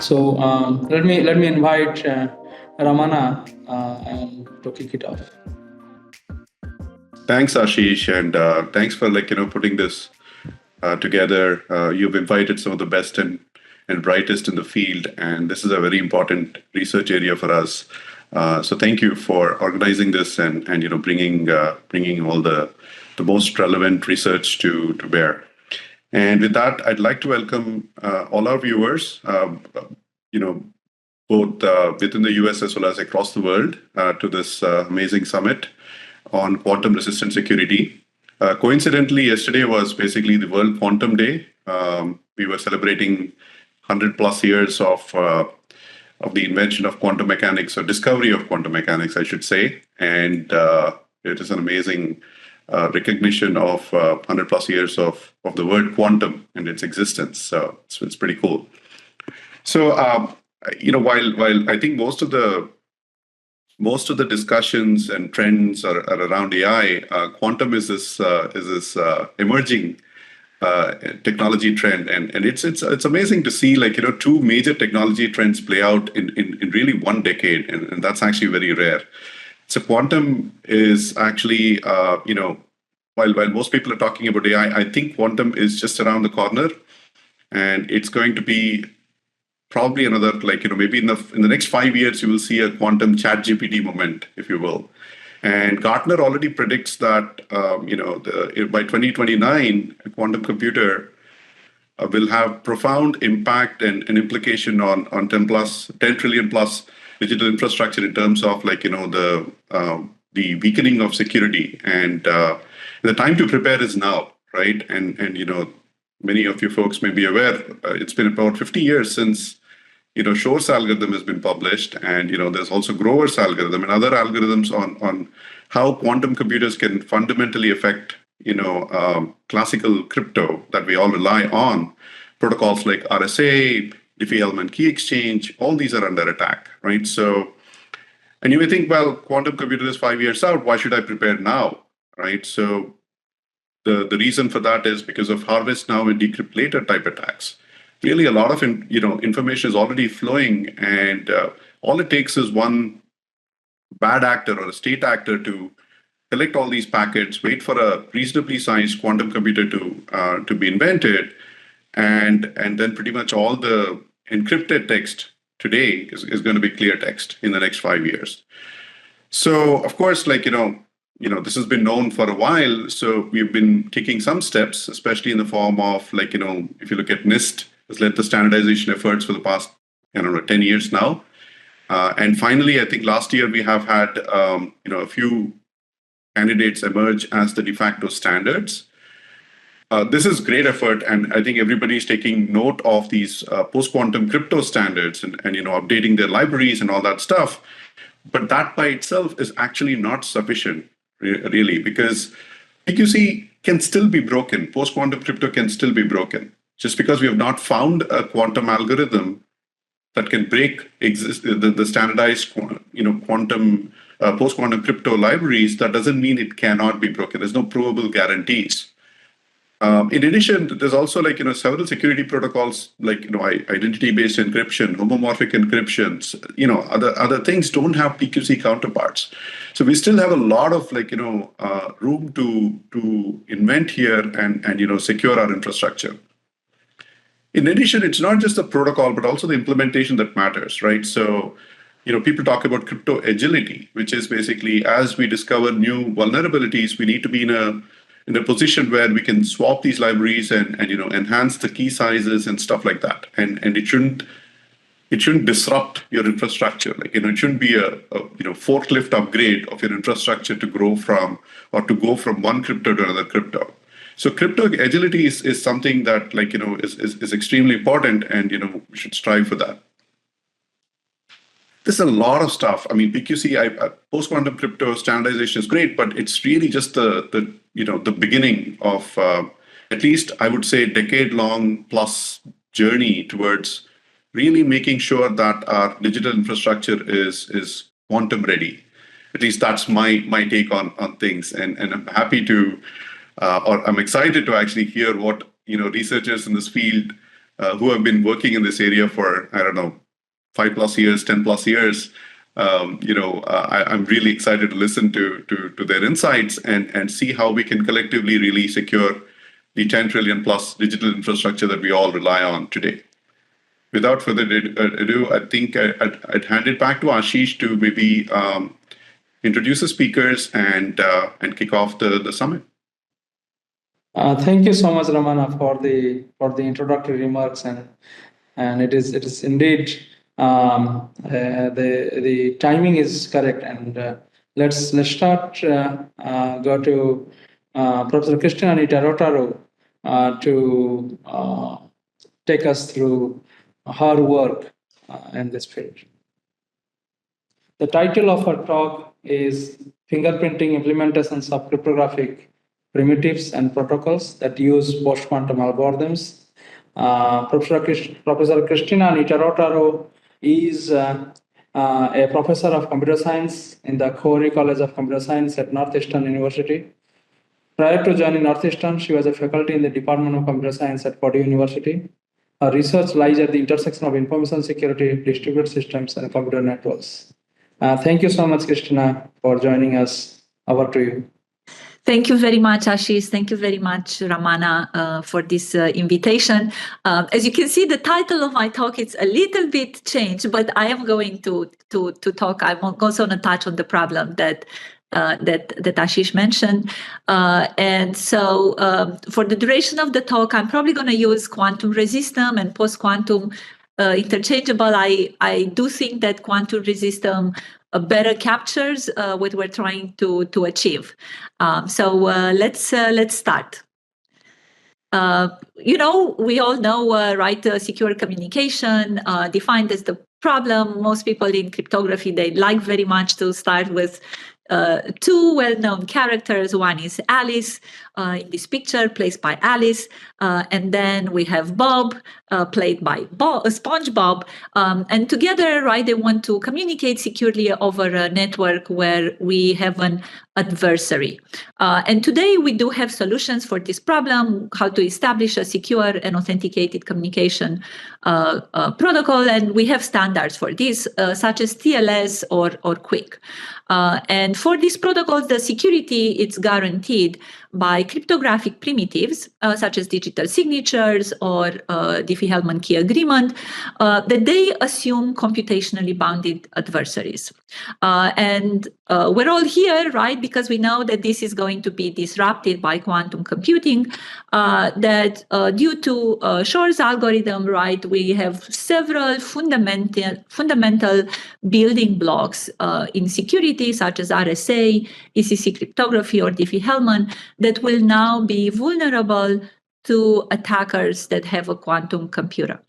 So let me invite Ramana to kick it off. Thanks, Ashish, and thanks for putting this together. You've invited some of the best and brightest in the field, and this is a very important research area for us. So thank you for organizing this and bringing all the most relevant research to bear. And with that, I'd like to welcome all our viewers. You know, both within the US as well as across the world to this amazing summit on quantum resistant security. Coincidentally, yesterday was basically the World Quantum Day. We were celebrating 100 plus years of the invention of quantum mechanics, or discovery of quantum mechanics, I should say. And it is an amazing recognition of 100 plus years of the word quantum and its existence. So it's pretty cool. So, while I think most of the discussions and trends are around AI, quantum is this emerging technology trend, and it's amazing to see two major technology trends play out in really one decade, and that's actually very rare. So quantum is actually while most people are talking about AI, I think quantum is just around the corner, and it's going to be probably another maybe in the next 5 years you will see a quantum chat GPT moment, if you will. And Gartner already predicts that by 2029 a quantum computer will have profound impact and implication on 10 trillion plus digital infrastructure in terms of the weakening of security, and the time to prepare is now, right? And many of you folks may be aware, it's been about 50 years since Shor's algorithm has been published, and there's also Grover's algorithm and other algorithms on how quantum computers can fundamentally affect classical crypto that we all rely on. Protocols like RSA, Diffie-Hellman key exchange, all these are under attack, right? So, and you may think, well, quantum computer is 5 years out. Why should I prepare now, right? So the reason for that is because of harvest now and decrypt later type attacks. Really, a lot of information is already flowing, and all it takes is one bad actor or a state actor to collect all these packets, wait for a reasonably sized quantum computer to be invented, and then pretty much all the encrypted text today is going to be clear text in the next 5 years. So, of course, this has been known for a while. So we've been taking some steps, especially in the form of if you look at NIST, has led the standardization efforts for the past 10 years now. And finally, I think last year we have had a few candidates emerge as the de facto standards. This is great effort, and I think everybody's taking note of these post-quantum crypto standards and updating their libraries and all that stuff. But that by itself is actually not sufficient, really, because PQC can still be broken. Post-quantum crypto can still be broken. Just because we have not found a quantum algorithm that can break the standardized quantum post-quantum crypto libraries, that doesn't mean it cannot be broken. There's no provable guarantees. In addition, there's also several security protocols identity-based encryption, homomorphic encryptions, other things don't have PQC counterparts. So we still have a lot of room to invent here and secure our infrastructure. In addition, it's not just the protocol, but also the implementation that matters, right? So, people talk about crypto agility, which is basically as we discover new vulnerabilities, we need to be in a position where we can swap these libraries and enhance the key sizes and stuff like that. And it shouldn't disrupt your infrastructure. It shouldn't be a forklift upgrade of your infrastructure to go from one crypto to another crypto. So crypto agility is something that is extremely important, and we should strive for that. There's a lot of stuff. I mean, PQC, post-quantum crypto standardization is great, but it's really just the beginning of at least I would say decade-long plus journey towards really making sure that our digital infrastructure is quantum ready. At least that's my take on things, and I'm happy to. Or I'm excited to actually hear what researchers in this field who have been working in this area for, I don't know, 5+ years, 10+ years. I'm really excited to listen to their insights and see how we can collectively really secure the 10 trillion plus digital infrastructure that we all rely on today. Without further ado, I think I'd hand it back to Ashish to maybe introduce the speakers and kick off the summit. Thank you so much, Ramana, for the introductory remarks, and it is indeed the timing is correct. And let's start. Go to Professor Cristina Nita-Rotaru to take us through her work in this field. The title of her talk is Fingerprinting Implementations of Cryptographic Primitives and Protocols that Use Post-Quantum Algorithms. Professor Cristina Nita-Rotaru is a professor of computer science in the Khoury College of Computer Science at Northeastern University. Prior to joining Northeastern, she was a faculty in the Department of Computer Science at Purdue University. Her research lies at the intersection of information security, distributed systems, and computer networks. Thank you so much, Cristina, for joining us. Over to you. Thank you very much, Ashish. Thank you very much, Ramana, for this invitation. As you can see, the title of my talk is a little bit changed, but I am going to talk. I'm also going to touch on the problem that Ashish mentioned. And so for the duration of the talk, I'm probably going to use quantum resistem and post-quantum interchangeable. I do think that quantum resistem better captures what we're trying to achieve. So let's start. We all know, right? Secure communication defined as the problem. Most people in cryptography, they like very much to start with two well-known characters. One is Alice in this picture, played by Alice, and then we have Bob, played by SpongeBob, and together, right, they want to communicate securely over a network where we have an adversary. And today we do have solutions for this problem, how to establish a secure and authenticated communication protocol, and we have standards for this, such as TLS or QUIC. And for these protocols, the security is guaranteed by cryptographic primitives, such as digital signatures or Diffie-Hellman key agreement, that they assume computationally bounded adversaries. And we're all here, right, because we know that this is going to be disrupted by quantum computing, that due to Shor's algorithm, right, we have several fundamental building blocks in security, such as RSA, ECC cryptography, or Diffie-Hellman, that will now be vulnerable to attackers that have a quantum computer.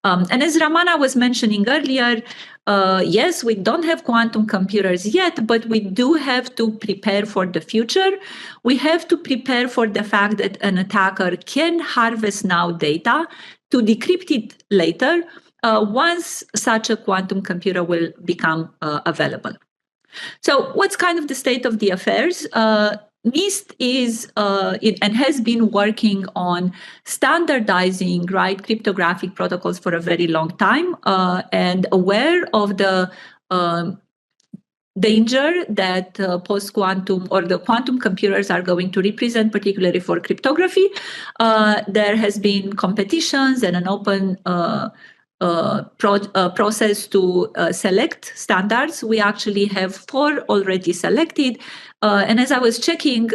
And as Ramana was mentioning earlier, yes, we don't have quantum computers yet, but we do have to prepare for the future. We have to prepare for the fact that an attacker can harvest now data to decrypt it later once such a quantum computer will become available. So what's kind of the state of the affairs? NIST is and has been working on standardizing, right, cryptographic protocols for a very long time, and aware of the danger that post-quantum or the quantum computers are going to represent, particularly for cryptography. There has been competitions and an open process to select standards. We actually have 4 already selected. And as I was checking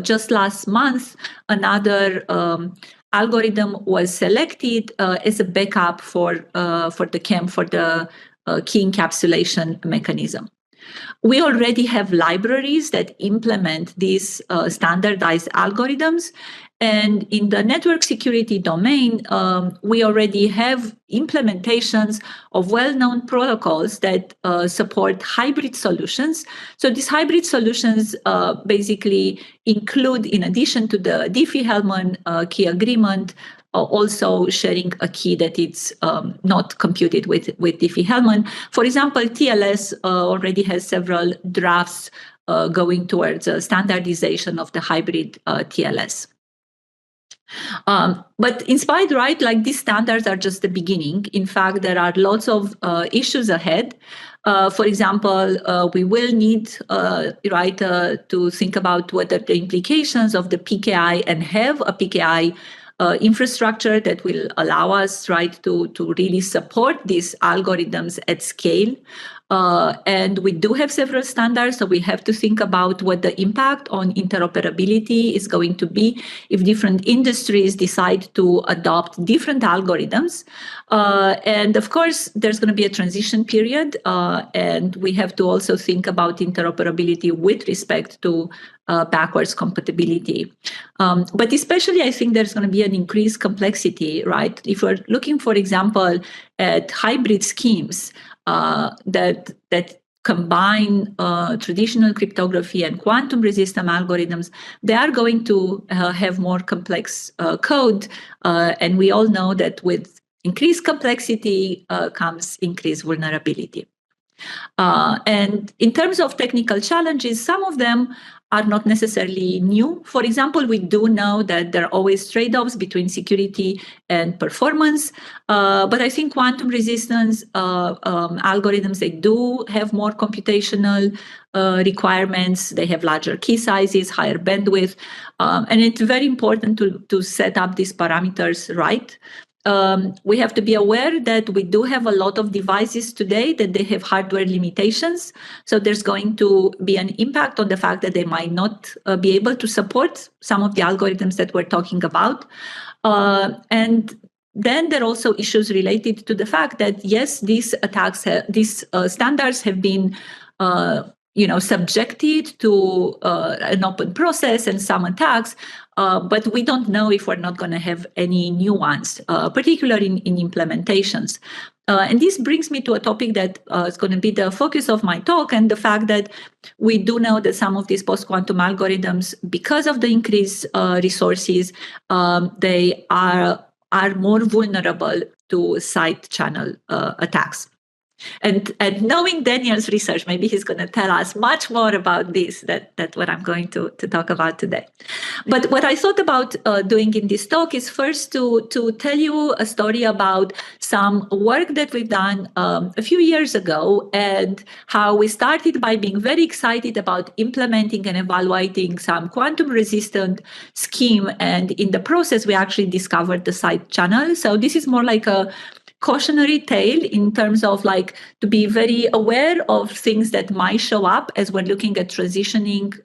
just last month, another algorithm was selected as a backup for the key encapsulation mechanism. We already have libraries that implement these standardized algorithms. And in the network security domain, we already have implementations of well-known protocols that support hybrid solutions. So these hybrid solutions basically include, in addition to the Diffie-Hellman key agreement, also sharing a key that it's not computed with Diffie-Hellman. For example, TLS already has several drafts going towards standardization of the hybrid TLS. But in spite, right, like these standards are just the beginning. In fact, there are lots of issues ahead. For example, we will need, to think about what are the implications of the PKI and have a PKI infrastructure that will allow us, right, to really support these algorithms at scale. And we do have several standards, so we have to think about what the impact on interoperability is going to be if different industries decide to adopt different algorithms. And of course, there's going to be a transition period, and we have to also think about interoperability with respect to backwards compatibility. But especially, I think there's going to be an increased complexity, right? If we're looking, for example, at hybrid schemes, that combine traditional cryptography and quantum resistant algorithms, they are going to have more complex code. And we all know that with increased complexity comes increased vulnerability. And in terms of technical challenges, some of them are not necessarily new. For example, we do know that there are always trade-offs between security and performance. But I think quantum resistance algorithms, they do have more computational requirements. They have larger key sizes, higher bandwidth. And it's very important to set up these parameters right. We have to be aware that we do have a lot of devices today that they have hardware limitations. So there's going to be an impact on the fact that they might not be able to support some of the algorithms that we're talking about. And then there are also issues related to the fact that, yes, these attacks, these standards have been subjected to an open process and some attacks, but we don't know if we're not going to have any new ones, particularly in implementations. And this brings me to a topic that is going to be the focus of my talk, and the fact that we do know that some of these post-quantum algorithms, because of the increased resources, they are more vulnerable to side channel attacks. And knowing Daniel's research, maybe he's going to tell us much more about this, that's what I'm going to talk about today. But what I thought about doing in this talk is first to tell you a story about some work that we've done a few years ago, and how we started by being very excited about implementing and evaluating some quantum resistant scheme. And in the process, we actually discovered the side channel. So this is more like a cautionary tale in terms of to be very aware of things that might show up as we're looking at transitioning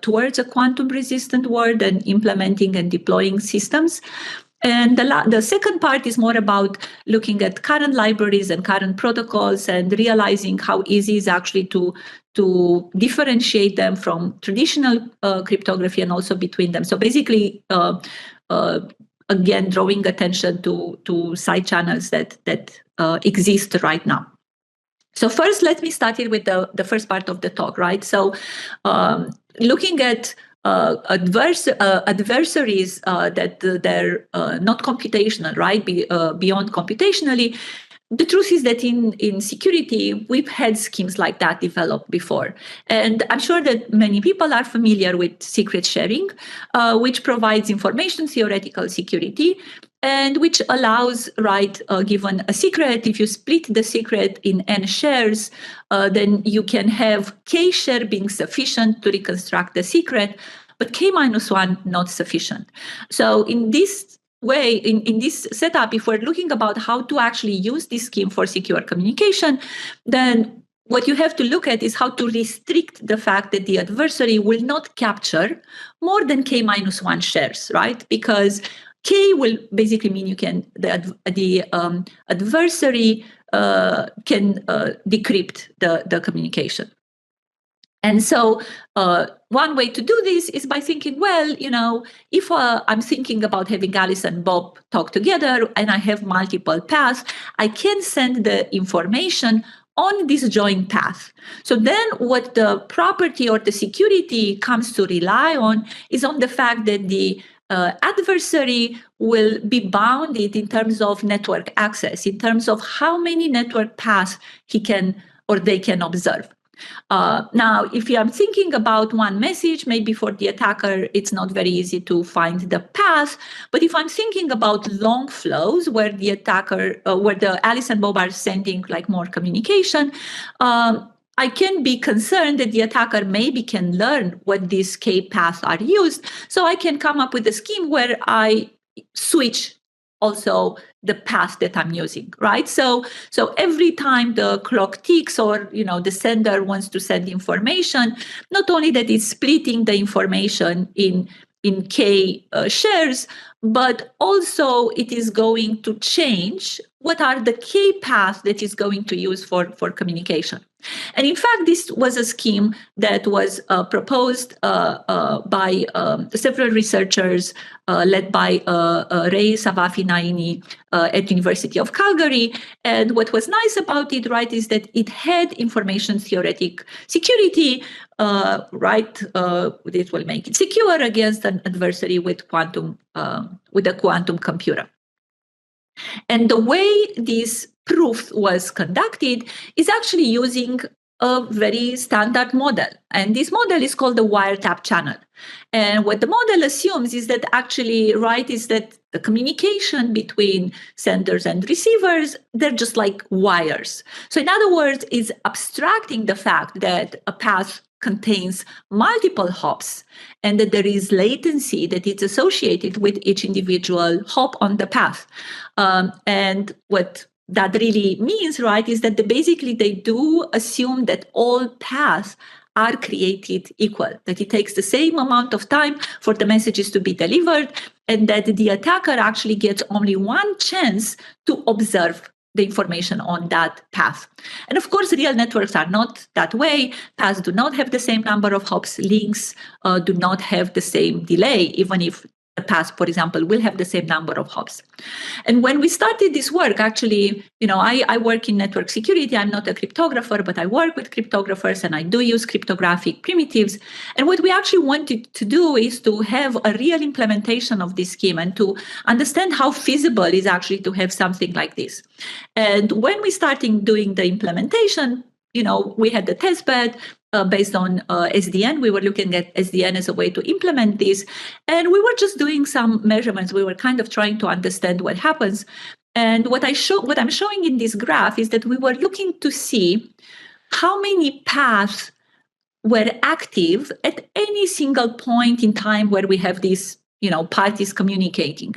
towards a quantum resistant world and implementing and deploying systems. And the second part is more about looking at current libraries and current protocols and realizing how easy it is actually to differentiate them from traditional cryptography and also between them. So basically, again, drawing attention to side channels that exist right now. So first, let me start it with the first part of the talk, right? So looking at adversaries that they're not computational, right? Beyond computationally, the truth is that in security, we've had schemes like that developed before. And I'm sure that many people are familiar with secret sharing, which provides information theoretical security, and which allows, given a secret, if you split the secret in n shares, then you can have k share being sufficient to reconstruct the secret, but k-1 not sufficient. So in this way, in this setup, if we're looking about how to actually use this scheme for secure communication, then what you have to look at is how to restrict the fact that the adversary will not capture more than k-1 shares, right? Because k will basically mean the adversary can decrypt the communication. And so one way to do this is by thinking, well, if I'm thinking about having Alice and Bob talk together and I have multiple paths, I can send the information on this joint path. So then what the property or the security comes to rely on is on the fact that the adversary will be bounded in terms of network access, in terms of how many network paths he can or they can observe. Now, if I'm thinking about one message, maybe for the attacker, it's not very easy to find the path. But if I'm thinking about long flows where the attacker, where the Alice and Bob are sending like more communication, I can be concerned that the attacker maybe can learn what these K paths are used. So I can come up with a scheme where I switch also the path that I'm using, right? So every time the clock ticks or, the sender wants to send information, not only that it's splitting the information in K shares, but also it is going to change what are the K paths that is going to use for communication. And in fact, this was a scheme that was proposed by several researchers led by Ray Savafi-Naini at University of Calgary. And what was nice about it, right, is that it had information theoretic security, right? It will make it secure against an adversary with a quantum computer. And the way this proof was conducted is actually using a very standard model. And this model is called the wiretap channel. And what the model assumes is that actually, right, is that the communication between senders and receivers, they're just like wires. So in other words, it's abstracting the fact that a path contains multiple hops and that there is latency that is associated with each individual hop on the path. And what that really means, right, is that basically they do assume that all paths are created equal, that it takes the same amount of time for the messages to be delivered, and that the attacker actually gets only one chance to observe the information on that path. And of course, real networks are not that way. Paths do not have the same number of hops. Links do not have the same delay, even if the path, for example, will have the same number of hops. And when we started this work, actually, I work in network security. I'm not a cryptographer, but I work with cryptographers and I do use cryptographic primitives. And what we actually wanted to do is to have a real implementation of this scheme and to understand how feasible it is actually to have something like this. And when we started doing the implementation, we had the testbed based on SDN. We were looking at SDN as a way to implement this. And we were just doing some measurements. We were kind of trying to understand what happens. And what I'm showing in this graph is that we were looking to see how many paths were active at any single point in time where we have these, parties communicating.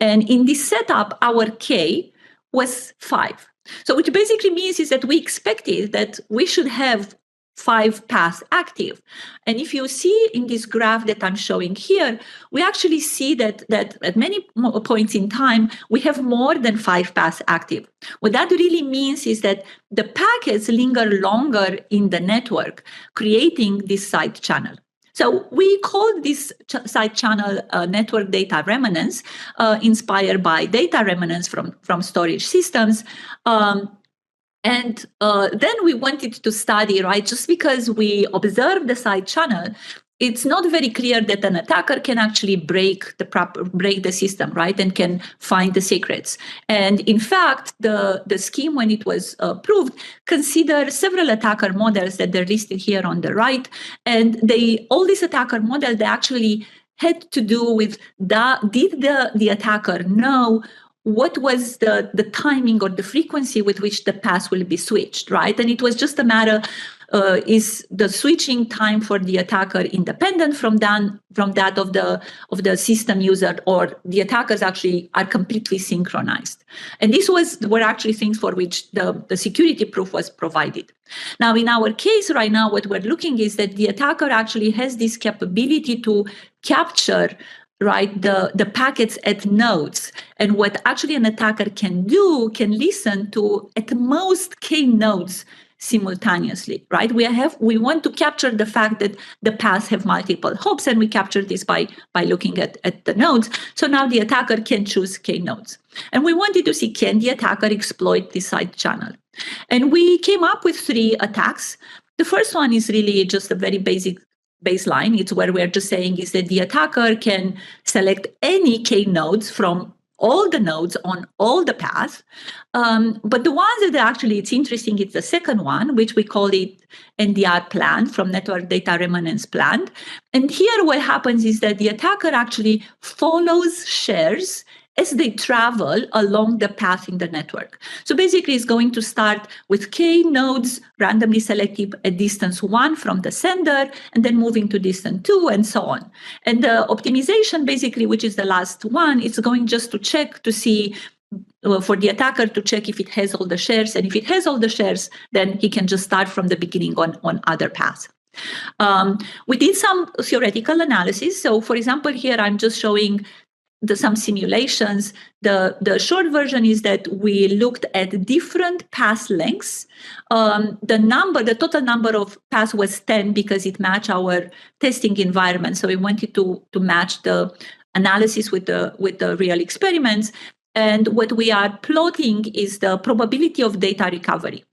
And in this setup, our K was 5. So which basically means is that we expected that we should have 5 paths active. And if you see in this graph that I'm showing here, we actually see that at many points in time, we have more than 5 paths active. What that really means is that the packets linger longer in the network, creating this side channel. So we call this side channel network data remnants, inspired by data remnants from storage systems. And then we wanted to study, right, just because we observe the side channel, it's not very clear that an attacker can actually break the system, right, and can find the secrets. And in fact, the scheme, when it was proved, considered several attacker models that they're listed here on the right. And all these attacker models, they actually had to do with did the attacker know what was the timing or the frequency with which the path will be switched, right? And it was just a matter, is the switching time for the attacker independent from that of the system user, or the attackers actually are completely synchronized? And these were actually things for which the security proof was provided. Now, in our case right now, what we're looking is that the attacker actually has this capability to capture, right, the packets at nodes. And what actually an attacker can listen to at most K nodes simultaneously, right? We want to capture the fact that the paths have multiple hops, and we capture this by looking at the nodes. So now the attacker can choose K nodes. And we wanted to see, can the attacker exploit this side channel? And we came up with 3 attacks. The first one is really just a very basic baseline. It's where we're just saying is that the attacker can select any K nodes from all the nodes on all the paths. But the ones that actually it's interesting, it's the second one, which we call it NDR plan, from network data remanence plan. And here what happens is that the attacker actually follows shares as they travel along the path in the network. So basically it's going to start with k nodes randomly selected at distance 1 from the sender, and then moving to distance 2 and so on. And the optimization basically, which is the last one, it's going just to check to see for the attacker to check if it has all the shares. And if it has all the shares, then he can just start from the beginning on other paths. We did some theoretical analysis. So for example, here I'm just showing some simulations. The short version is that we looked at different path lengths. The total number of paths was 10 because it matched our testing environment. So we wanted to match the analysis with the real experiments. And what we are plotting is the probability of data recovery.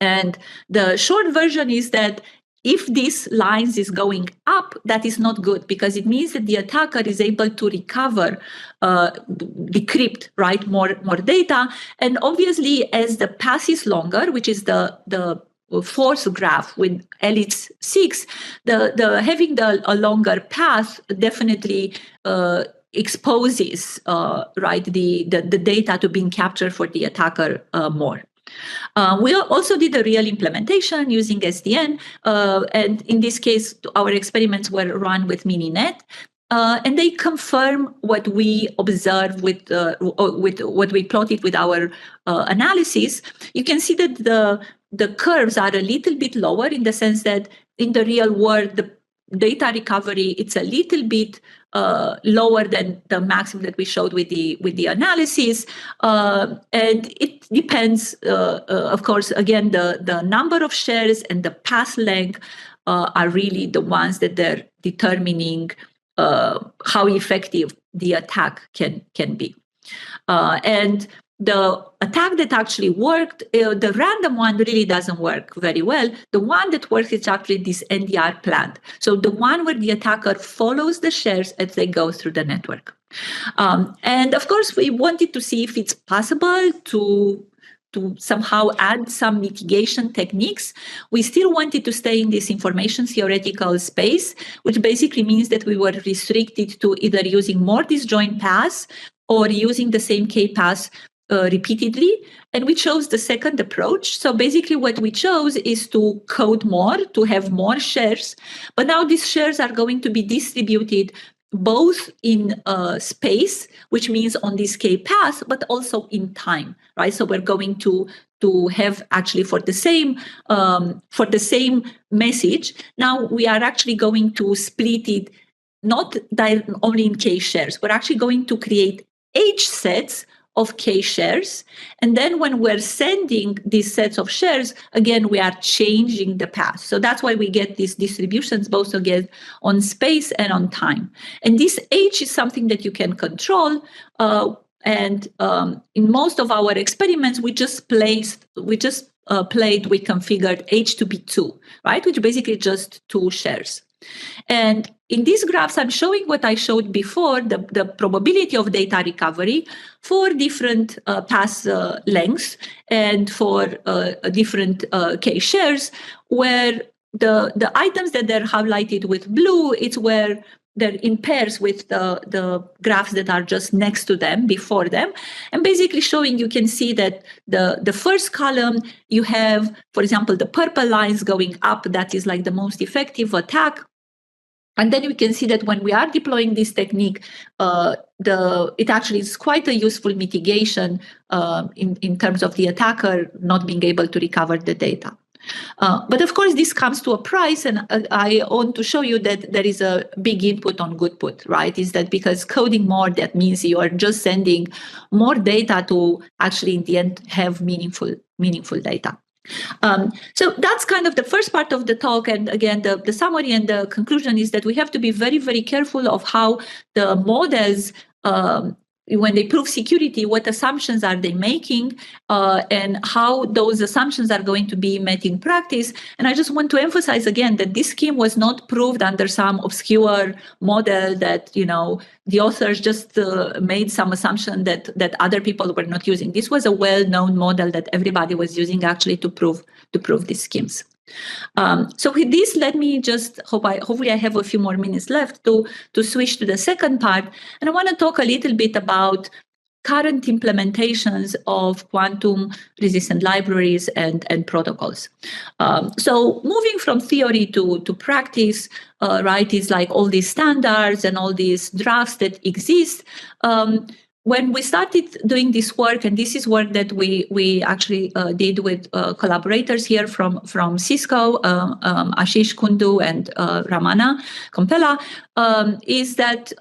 And the short version is that if this lines is going up, that is not good, because it means that the attacker is able to recover, decrypt, right, more data. And obviously, as the path is longer, which is the fourth graph with ellipse 6, the having a longer path definitely exposes right the data to being captured for the attacker more. We also did a real implementation using SDN, and in this case, our experiments were run with Mininet, and they confirm what we observed with what we plotted with our analysis. You can see that the curves are a little bit lower, in the sense that in the real world, the data recovery, it's a little bit lower than the maximum that we showed with the analysis, and it depends, of course. Again, the number of shares and the path length are really the ones that they're determining how effective the attack can be, and the attack that actually worked, the random one really doesn't work very well. The one that works is actually this NDR plan. So the one where the attacker follows the shares as they go through the network. And of course, we wanted to see if it's possible to somehow add some mitigation techniques. We still wanted to stay in this information theoretical space, which basically means that we were restricted to either using more disjoint paths or using the same k-path repeatedly, and we chose the second approach. So basically what we chose is to code more, to have more shares, but now these shares are going to be distributed both in space, which means on this k-path, but also in time, right? So we're going to have actually for the same message, now we are actually going to split it not only in k shares, we're actually going to create H sets of k shares. And then when we're sending these sets of shares, again, we are changing the path. So that's why we get these distributions both again on space and on time. And this H is something that you can control. In most of our experiments, we configured H to be 2, right? Which basically just 2 shares. And in these graphs, I'm showing what I showed before, the probability of data recovery for different path lengths and for different k shares, where the items that they're highlighted with blue, it's where they're in pairs with the graphs that are just next to them, before them. And basically showing, you can see that the first column, you have, for example, the purple lines going up, that is like the most effective attack. And then we can see that when we are deploying this technique, it actually is quite a useful mitigation in terms of the attacker not being able to recover the data. But of course, this comes to a price, and I want to show you that there is a big input on good put, right? Is that because coding more, that means you are just sending more data to actually in the end have meaningful data. So that's kind of the first part of the talk. And again, the summary and the conclusion is that we have to be very, very careful of how the models when they prove security, what assumptions are they making, and how those assumptions are going to be met in practice. And I just want to emphasize again that this scheme was not proved under some obscure model that, the authors just made some assumption that other people were not using. This was a well-known model that everybody was using actually to prove these schemes. So with this, let me just hopefully I have a few more minutes left to switch to the second part. And I want to talk a little bit about current implementations of quantum resistant libraries and protocols. So moving from theory to practice, right, is like all these standards and all these drafts that exist. When we started doing this work, and this is work that we actually did with collaborators here from Cisco, Ashish Kundu and Ramana Kompella, is that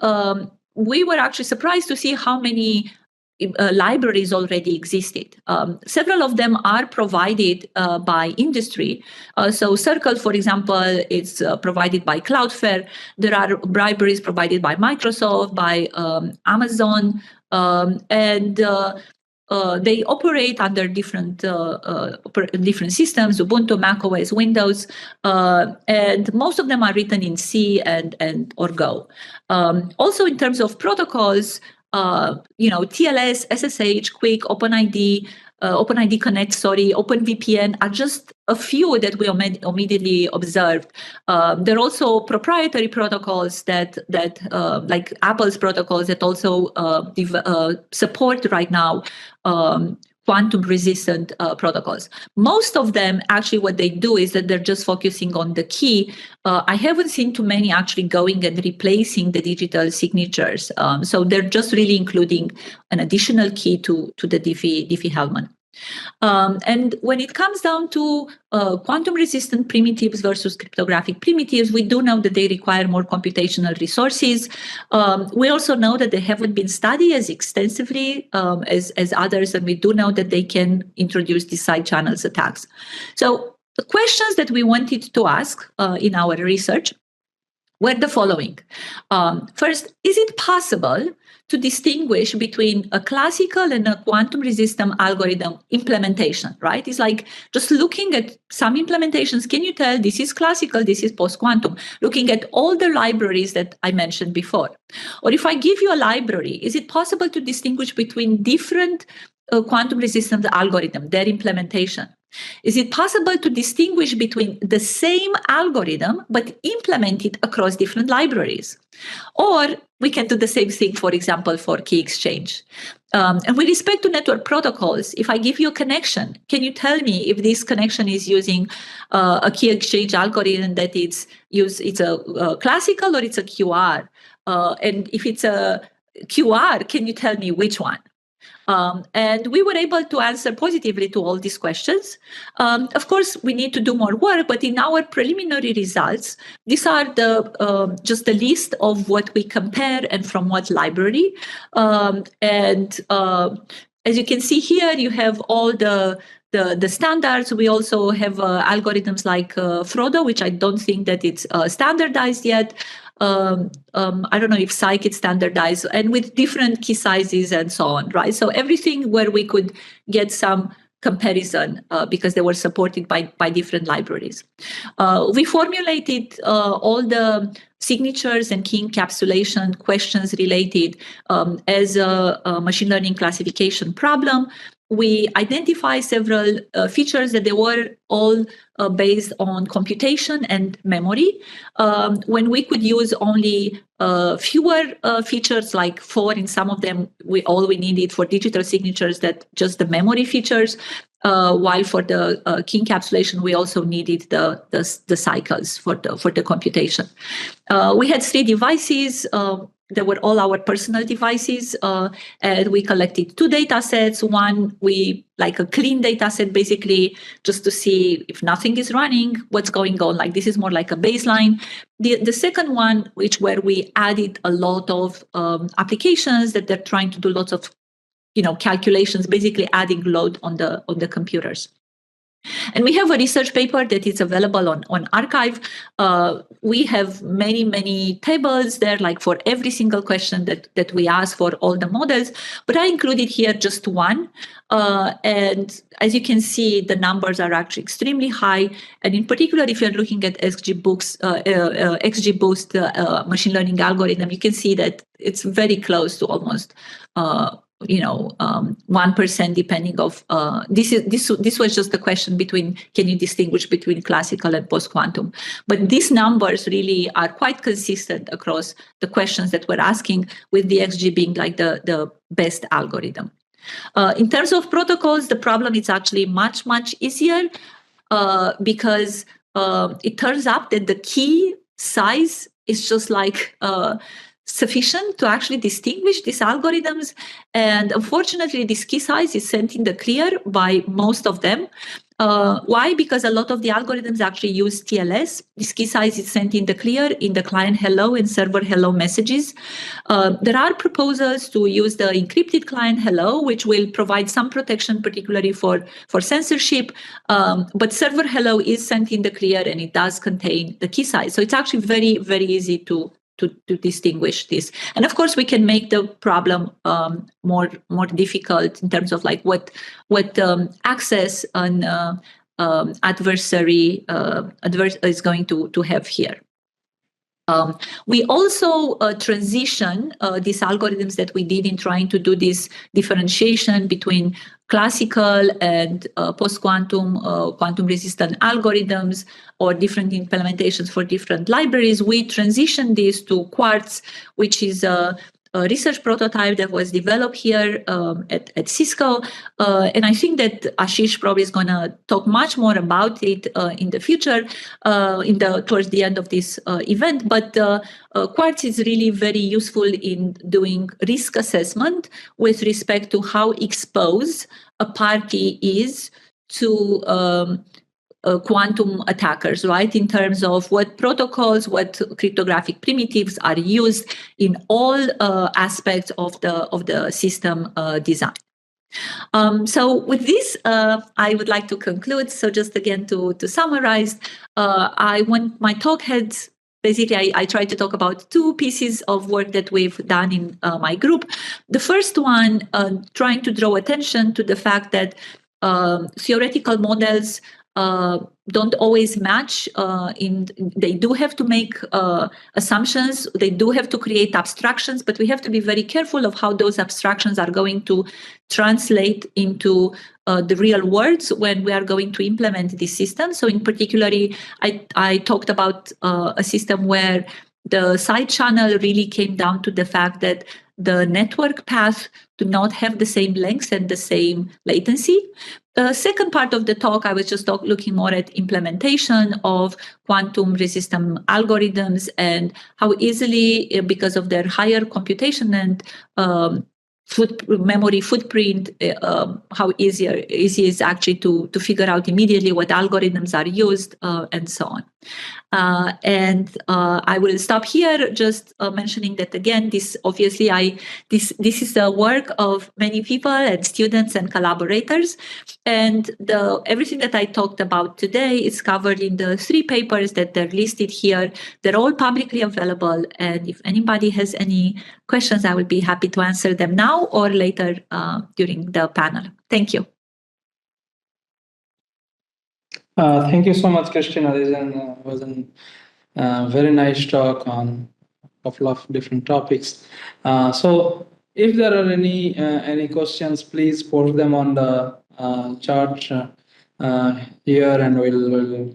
we were actually surprised to see how many libraries already existed. Several of them are provided by industry. So Circle, for example, is provided by Cloudflare. There are libraries provided by Microsoft, by Amazon, and they operate under different systems, Ubuntu, macOS, Windows, and most of them are written in C and or Go. Also, in terms of protocols, TLS, SSH, QUIC, OpenID Connect, OpenVPN are just a few that we immediately observed. There are also proprietary protocols that like Apple's protocols that also support right now quantum resistant protocols. Most of them, actually, what they do is that they're just focusing on the key. I haven't seen too many actually going and replacing the digital signatures. So they're just really including an additional key to the Diffie-Hellman. And when it comes down to quantum resistant primitives versus cryptographic primitives, we do know that they require more computational resources. We also know that they haven't been studied as extensively as others, and we do know that they can introduce these side channels attacks. So the questions that we wanted to ask in our research were the following. First, is it possible to distinguish between a classical and a quantum resistant algorithm implementation, right? It's like just looking at some implementations, can you tell this is classical, this is post-quantum, looking at all the libraries that I mentioned before? Or if I give you a library, is it possible to distinguish between different quantum resistant algorithm, their implementation? Is it possible to distinguish between the same algorithm but implemented across different libraries? Or we can do the same thing, for example, for key exchange. And with respect to network protocols, if I give you a connection, can you tell me if this connection is using a key exchange algorithm that it's a classical or it's a QR? And if it's a QR, can you tell me which one? And we were able to answer positively to all these questions. Of course, we need to do more work, but in our preliminary results, these are just the list of what we compare and from what library. And as you can see here, you have all the standards. We also have algorithms like Frodo, which I don't think that it's standardized yet. I don't know if Scikit standardized, and with different key sizes and so on, right? So everything where we could get some comparison because they were supported by different libraries. We formulated all the signatures and key encapsulation questions related as a machine learning classification problem. We identify several features that they were all based on computation and memory. When we could use only fewer features, like 4 in some of them, all we needed for digital signatures that just the memory features. While for the key encapsulation, we also needed the cycles for the computation. We had 3 devices. They were all our personal devices, and we collected 2 data sets. One, like a clean data set, basically, just to see if nothing is running, what's going on. Like this is more like a baseline. The second one, where we added a lot of applications that they're trying to do lots of calculations, basically adding load on the computers. And we have a research paper that is available on Archive. We have many tables there, like for every single question that we ask for all the models. But I included here just one. And as you can see, the numbers are actually extremely high. And in particular, if you're looking at XGBoost machine learning algorithm, you can see that it's very close to almost 1% depending of this was just a question between, can you distinguish between classical and post-quantum? But these numbers really are quite consistent across the questions that we're asking, with the XG being like the best algorithm. In terms of protocols, the problem is actually much easier because it turns out that the key size is just like sufficient to actually distinguish these algorithms. And unfortunately, this key size is sent in the clear by most of them. Why? Because a lot of the algorithms actually use TLS. This key size is sent in the clear in the client hello and server hello messages. There are proposals to use the encrypted client hello, which will provide some protection, particularly for censorship. But server hello is sent in the clear and it does contain the key size. So it's actually very easy to distinguish this. And of course, we can make the problem more difficult in terms of like what access an adversary is going to have here. We also transition these algorithms that we did in trying to do this differentiation between classical and post-quantum, quantum-resistant algorithms, or different implementations for different libraries. We transitioned this to Quartz, which is a research prototype that was developed here at Cisco. And I think that Ashish probably is going to talk much more about it in the future, towards the end of this event. But Quartz is really very useful in doing risk assessment with respect to how exposed a party is to quantum attackers, right? In terms of what protocols, what cryptographic primitives are used in all aspects of the system design. So with this, I would like to conclude. So just again to summarize, my talk had basically, I tried to talk about two pieces of work that we've done in my group. The first one, trying to draw attention to the fact that theoretical models don't always match. They do have to make assumptions. They do have to create abstractions, but we have to be very careful of how those abstractions are going to translate into the real world when we are going to implement this system. So in particular, I talked about a system where the side channel really came down to the fact that the network path do not have the same length and the same latency. The second part of the talk, I was just looking more at implementation of quantum-resistant algorithms and how easily, because of their higher computation and memory footprint, how easy it is actually to figure out immediately what algorithms are used and so on. And I will stop here, just mentioning that again, this obviously this is the work of many people and students and collaborators, and everything that I talked about today is covered in the 3 papers that they're listed here. They're all publicly available, and if anybody has any questions, I will be happy to answer them now or later during the panel. Thank you. Thank you so much, Cristina. This was a very nice talk on a couple of different topics. So if there are any questions, please post them on the chat here, and we'll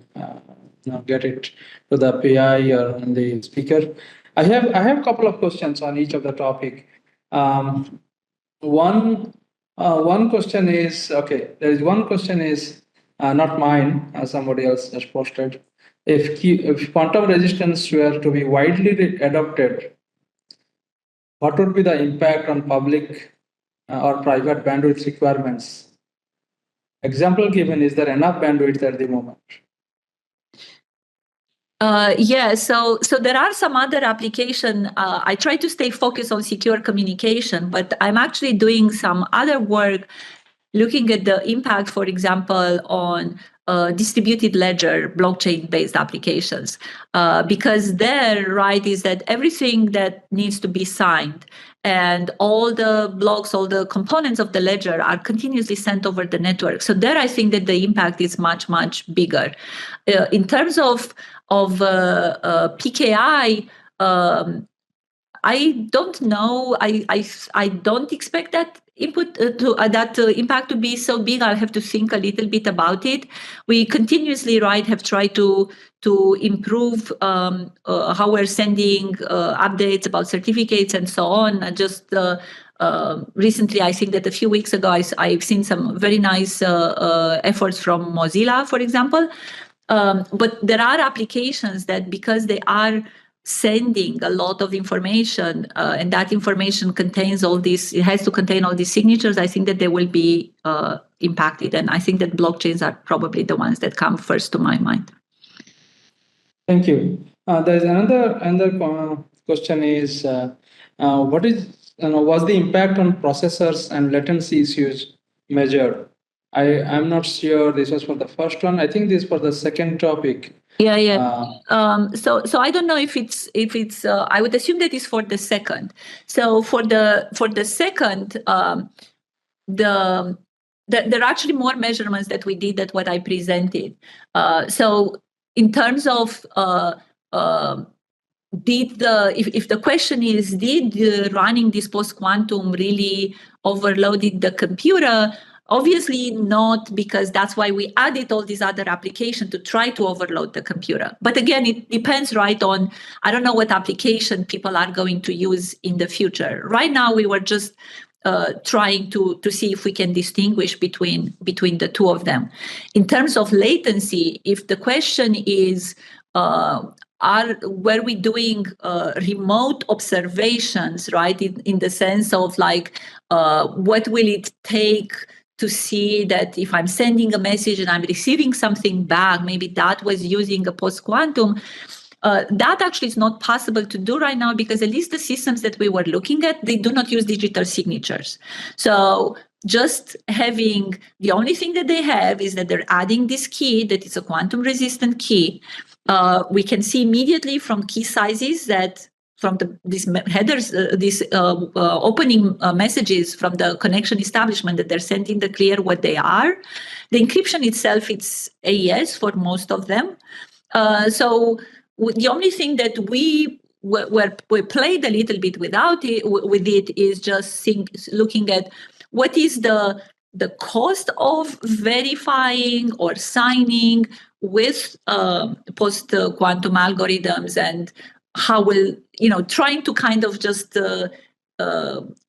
get it to the PI or the speaker. I have a couple of questions on each of the topic. One question is, there is one question is not mine, somebody else has posted. If quantum resistance were to be widely adopted, what would be the impact on public or private bandwidth requirements? Example given, is there enough bandwidth at the moment? Yeah, so there are some other application. I try to stay focused on secure communication, but I'm actually doing some other work looking at the impact, for example, on distributed ledger blockchain-based applications, because there, right, is that everything that needs to be signed and all the blocks, all the components of the ledger are continuously sent over the network. So there, I think that the impact is much, much bigger. In terms of PKI, I don't know. I don't expect that impact to be so big. I'll have to think a little bit about it. We continuously, right, have tried to improve how we're sending updates about certificates and so on. Just recently, I think that a few weeks ago, I've seen some very nice efforts from Mozilla, for example. But there are applications that, because they are sending a lot of information, and that information contains all these, it has to contain all these signatures, I think that they will be impacted. And I think that blockchains are probably the ones that come first to my mind. Thank you. There's another question is, what is, was the impact on processors and latency issues measured? I'm not sure this was for the first one. I think this is for the second topic. Yeah. So I don't know if it's. I would assume that is for the second. So for the second, there are actually more measurements that we did than what I presented. So in terms of if the question is, did running this post-quantum really overloaded the computer? Obviously not, because that's why we added all these other applications to try to overload the computer. But again, it depends, right, on, I don't know what application people are going to use in the future. Right now, we were just trying to see if we can distinguish between the two of them. In terms of latency, if the question is, were we doing remote observations, right, in the sense of like, what will it take to see that if I'm sending a message and I'm receiving something back, maybe that was using a post-quantum, that actually is not possible to do right now, because at least the systems that we were looking at, they do not use digital signatures. So just having, the only thing that they have is that they're adding this key that is a quantum resistant key. We can see immediately from key sizes that from these headers, these opening messages from the connection establishment, that they're sending the clear what they are. The encryption itself, it's AES for most of them. So the only thing that we played a little bit with it is just looking at what is the cost of verifying or signing with post-quantum algorithms, and how will, trying to kind of just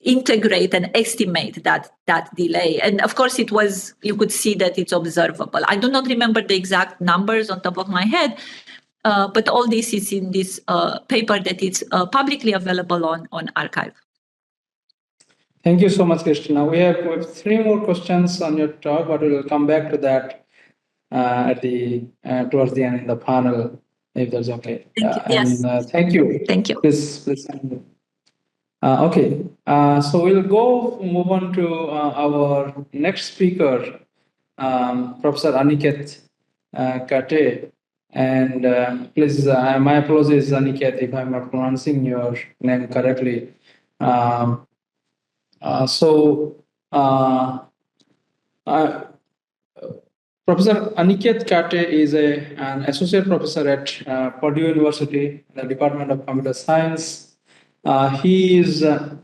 integrate and estimate that delay. And of course, you could see that it's observable. I do not remember the exact numbers on top of my head, but all this is in this paper that is publicly available on arXiv. Thank you so much, Cristina. We have 3 more questions on your talk, but we will come back to that towards the end in the panel, if that's okay. Yes. Thank you. Thank you. Please. Okay. So we'll move on to our next speaker, Professor Aniket Kate. And please, my apologies, Aniket, if I'm not pronouncing your name correctly. Professor Aniket Kate is an associate professor at Purdue University, the Department of Computer Science. He is also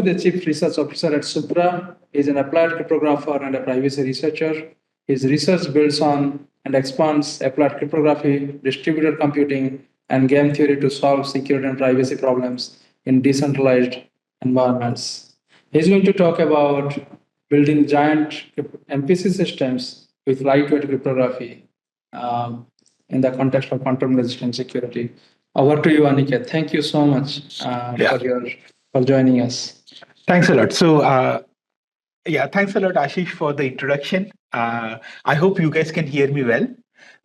the chief research officer at Supra. He is an applied cryptographer and a privacy researcher. His research builds on and expands applied cryptography, distributed computing, and game theory to solve security and privacy problems in decentralized environments. He's going to talk about building giant MPC systems with lightweight cryptography in the context of quantum resistant security. Over to you, Aniket. Thank you so much for joining us. Thanks a lot. So, thanks a lot, Ashish, for the introduction. I hope you guys can hear me well.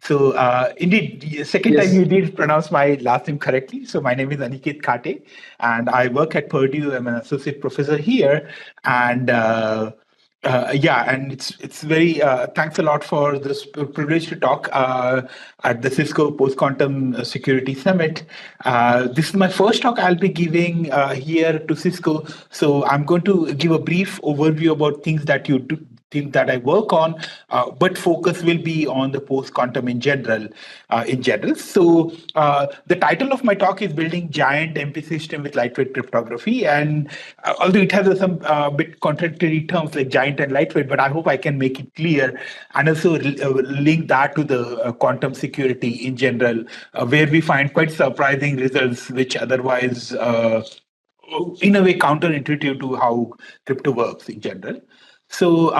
So, indeed, the second time you did pronounce my last name correctly. So, my name is Aniket Kate, and I work at Purdue. I'm an associate professor here. And Yeah, and it's very thanks a lot for this privilege to talk at the Cisco Post Quantum Security Summit. This is my first talk I'll be giving here to Cisco, so I'm going to give a brief overview about things that you do. Things that I work on, but focus will be on the post quantum in general. So the title of my talk is building giant MP system with lightweight cryptography, and although it has some bit contradictory terms like giant and lightweight, but I hope I can make it clear and also link that to the quantum security in general, where we find quite surprising results, which otherwise in a way counterintuitive to how crypto works in general. So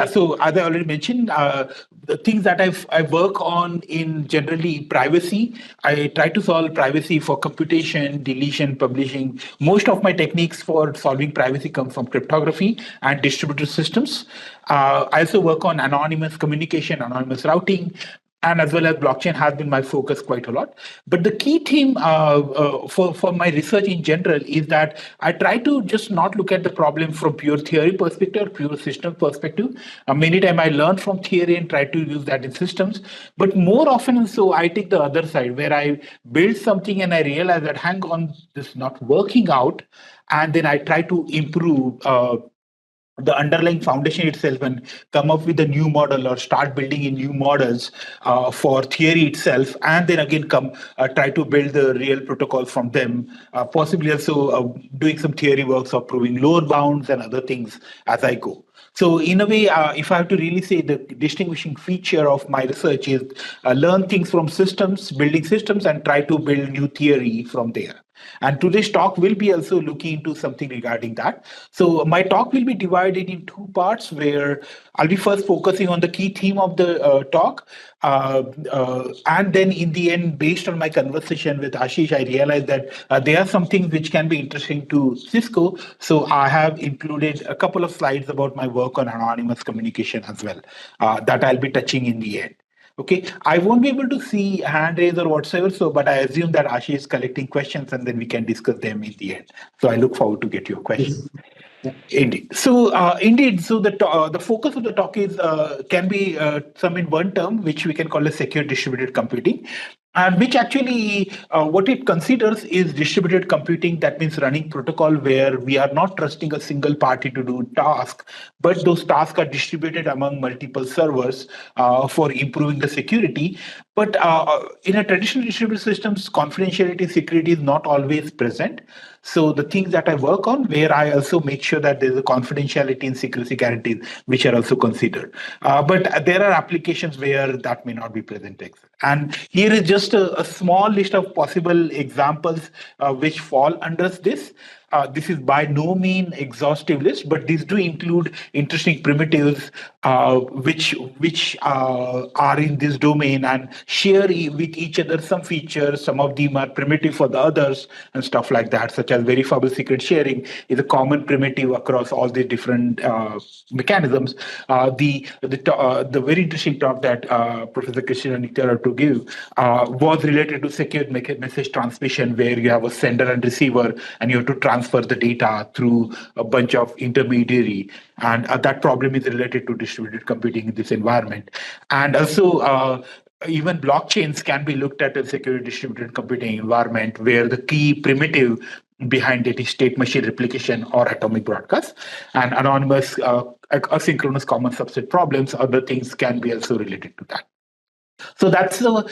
so as I already mentioned, the things that I work on in generally privacy, I try to solve privacy for computation, deletion, publishing. Most of my techniques for solving privacy come from cryptography and distributed systems. I also work on anonymous communication, anonymous routing, and as well as blockchain has been my focus quite a lot. But the key theme for my research in general is that I try to just not look at the problem from pure theory perspective, pure system perspective. Many times I learn from theory and try to use that in systems. But more often so, I take the other side where I build something and I realize that, hang on, this is not working out. And then I try to improve the underlying foundation itself and come up with a new model or start building in new models for theory itself, and then again come try to build the real protocol from them, possibly also doing some theory works of proving lower bounds and other things as I go. So in a way, if I have to really say, the distinguishing feature of my research is learn things from systems, building systems, and try to build new theory from there. And today's talk will be also looking into something regarding that. So my talk will be divided in two parts, where I'll be first focusing on the key theme of the talk. And then in the end, based on my conversation with Ashish, I realized that there are some things which can be interesting to Cisco. So I have included a couple of slides about my work on anonymous communication as well, that I'll be touching in the end. Okay, I won't be able to see hand raise or whatsoever, so but I assume that Ashish is collecting questions and then we can discuss them in the end. So I look forward to get your questions. Indeed. So, the focus of the talk is can be some in one term, which we can call as secure distributed computing, and which actually what it considers is distributed computing. That means running protocol where we are not trusting a single party to do task, but those tasks are distributed among multiple servers for improving the security. But in a traditional distributed systems, confidentiality security is not always present. So the things that I work on, where I also make sure that there's a confidentiality and secrecy guarantees, which are also considered. But there are applications where that may not be present. And here is just a small list of possible examples which fall under this. This is by no means exhaustive list, but these do include interesting primitives which are in this domain and share with each other some features. Some of them are primitive for the others and stuff like that, such as verifiable secret sharing is a common primitive across all the different mechanisms. The very interesting talk that Professor Cristina Nita-Rotaru gave was related to secure message transmission, where you have a sender and receiver, and you have to transfer the data through a bunch of intermediary, and that problem is related to distributed computing in this environment. And also even blockchains can be looked at as secure distributed computing environment, where the key primitive behind it is state machine replication or atomic broadcast, and anonymous asynchronous common subset problems. Other things can be also related to that. So that's the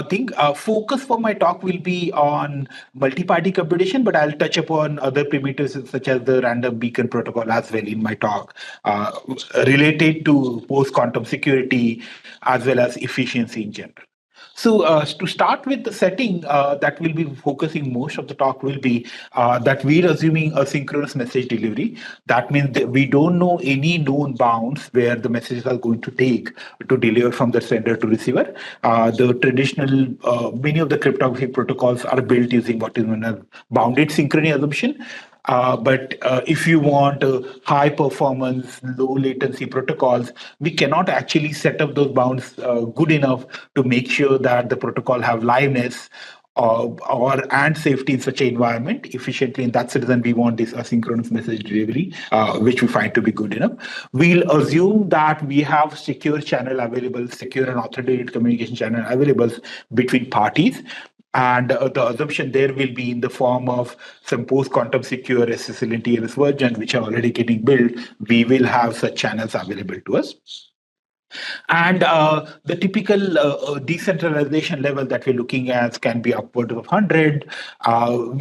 thing. Focus for my talk will be on multi-party computation, but I'll touch upon other primitives such as the random beacon protocol as well in my talk, related to post-quantum security as well as efficiency in general. So to start with the setting that will be focusing most of the talk will be that we're assuming asynchronous message delivery. That means that we don't know any known bounds where the messages are going to take to deliver from the sender to receiver. The traditional, many of the cryptographic protocols are built using what is known as bounded synchrony assumption. But if you want high performance, low latency protocols, we cannot actually set up those bounds good enough to make sure that the protocol have liveness, and safety in such an environment efficiently. And that's the reason we want this asynchronous message delivery, which we find to be good enough. We'll assume that we have secure channel available, secure and authoritative communication channel available between parties. And the assumption there will be in the form of some post-quantum secure SSL and TLS version, which are already getting built. We will have such channels available to us. And the typical decentralization level that we're looking at can be upward of 100.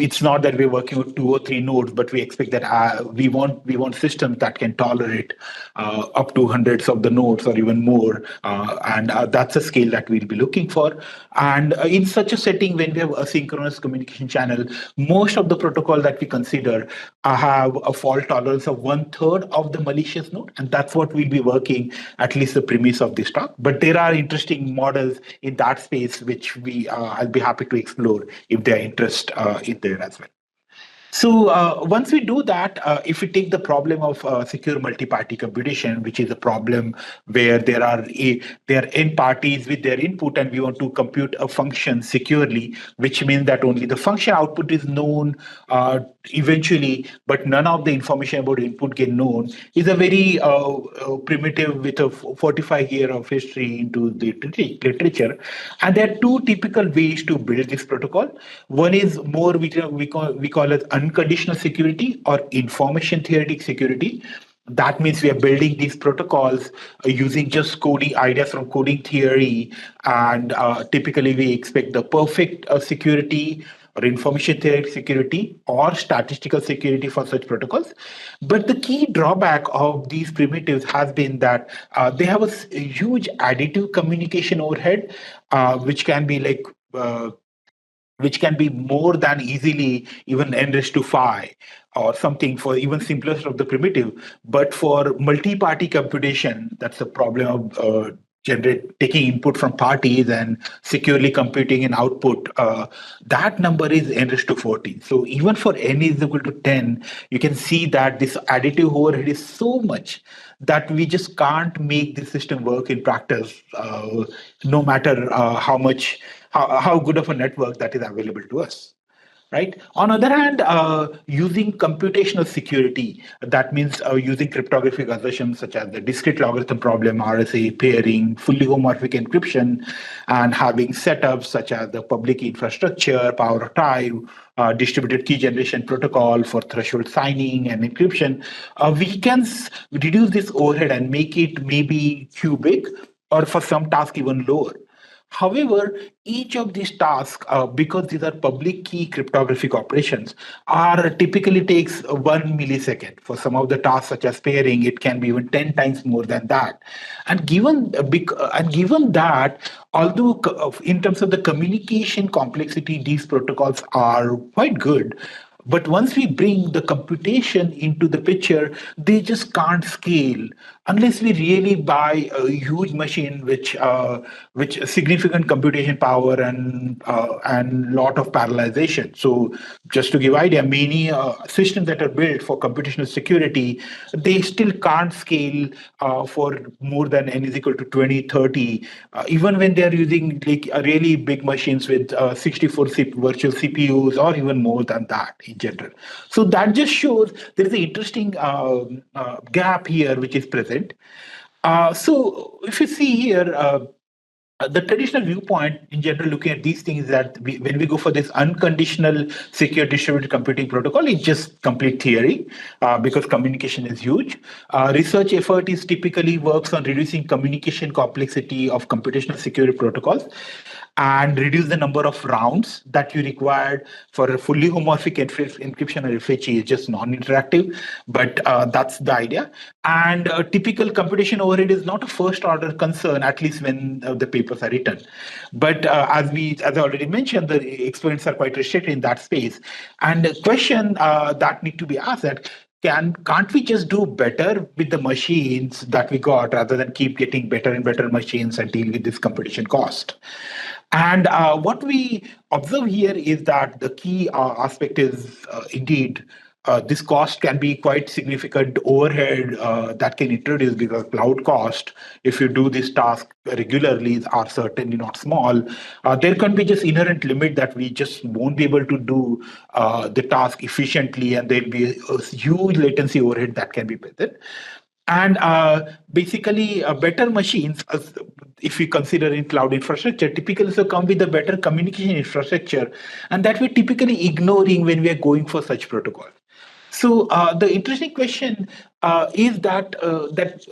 It's not that we're working with 2 or 3 nodes, but we expect that we want systems that can tolerate up to hundreds of the nodes or even more. And that's a scale that we'll be looking for. And in such a setting, when we have asynchronous communication channel, most of the protocol that we consider have a fault tolerance of 1/3 of the malicious node. And that's what we'll be working, at least the premise of this talk. But there are interesting models in that space, which I'll be happy to explore if there are interest in there as well. So once we do that, if we take the problem of secure multi-party computation, which is a problem where there are n parties with their input, and we want to compute a function securely, which means that only the function output is known eventually, but none of the information about input get known, is a very primitive with a 45 year of history into the literature. And there are 2 typical ways to build this protocol. One is more we call it unconditional security or information theoretic security. That means we are building these protocols using just coding ideas from coding theory, and typically we expect the perfect security or information theoretic security or statistical security for such protocols. But the key drawback of these primitives has been that they have a huge additive communication overhead, which can be more than easily even n raised to 5 or something for even simplest of the primitive. But for multi-party computation, that's the problem of taking input from parties and securely computing an output. That number is n raised to 40. So even for n is equal to 10, you can see that this additive overhead is so much that we just can't make the system work in practice, no matter how good of a network that is available to us. Right. On the other hand, using computational security, that means using cryptographic assertions such as the discrete logarithm problem, RSA, pairing, fully homomorphic encryption, and having setups such as the public key infrastructure, power of time, distributed key generation protocol for threshold signing and encryption, we can reduce this overhead and make it maybe cubic, or for some tasks even lower. However, each of these tasks, because these are public key cryptographic operations, typically takes 1 millisecond. For some of the tasks, such as pairing, it can be even 10 times more than that. And given that, although in terms of the communication complexity, these protocols are quite good, but once we bring the computation into the picture, they just can't scale unless we really buy a huge machine which significant computation power and lot of parallelization. So just to give idea, many systems that are built for computational security, they still can't scale for more than n is equal to 20, 30, even when they're using really big machines with 64 virtual CPUs or even more than that in general. So that just shows there is an interesting gap here which is present. So if you see here, the traditional viewpoint in general looking at these things is that when we go for this unconditional secure distributed computing protocol, it's just complete theory because communication is huge. Research effort is typically works on reducing communication complexity of computational security protocols and reduce the number of rounds that you required for a fully homomorphic encryption or FHE is just non-interactive, but that's the idea. And typical computation overhead is not a first order concern, at least when the papers are written. But as I already mentioned, the experiments are quite restricted in that space. And the question that need to be asked that can't we just do better with the machines that we got rather than keep getting better and better machines and deal with this computation cost? And what we observe here is that the key aspect is indeed this cost can be quite significant overhead that can introduce, because cloud cost, if you do this task regularly, are certainly not small. There can be just inherent limit that we just won't be able to do the task efficiently, and there'll be a huge latency overhead that can be with it. And basically, better machines, if we consider in cloud infrastructure, typically also come with a better communication infrastructure, and that we're typically ignoring when we are going for such protocols. So the interesting question is that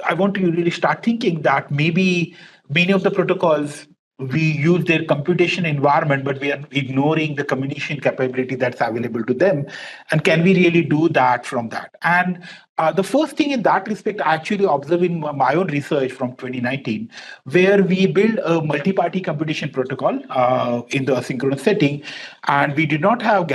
I want to really start thinking that maybe many of the protocols, we use their computation environment, but we are ignoring the communication capability that's available to them. And can we really do that from that? And the first thing in that respect, I actually observed in my own research from 2019, where we built a multi-party computation protocol in the asynchronous setting, and we did not have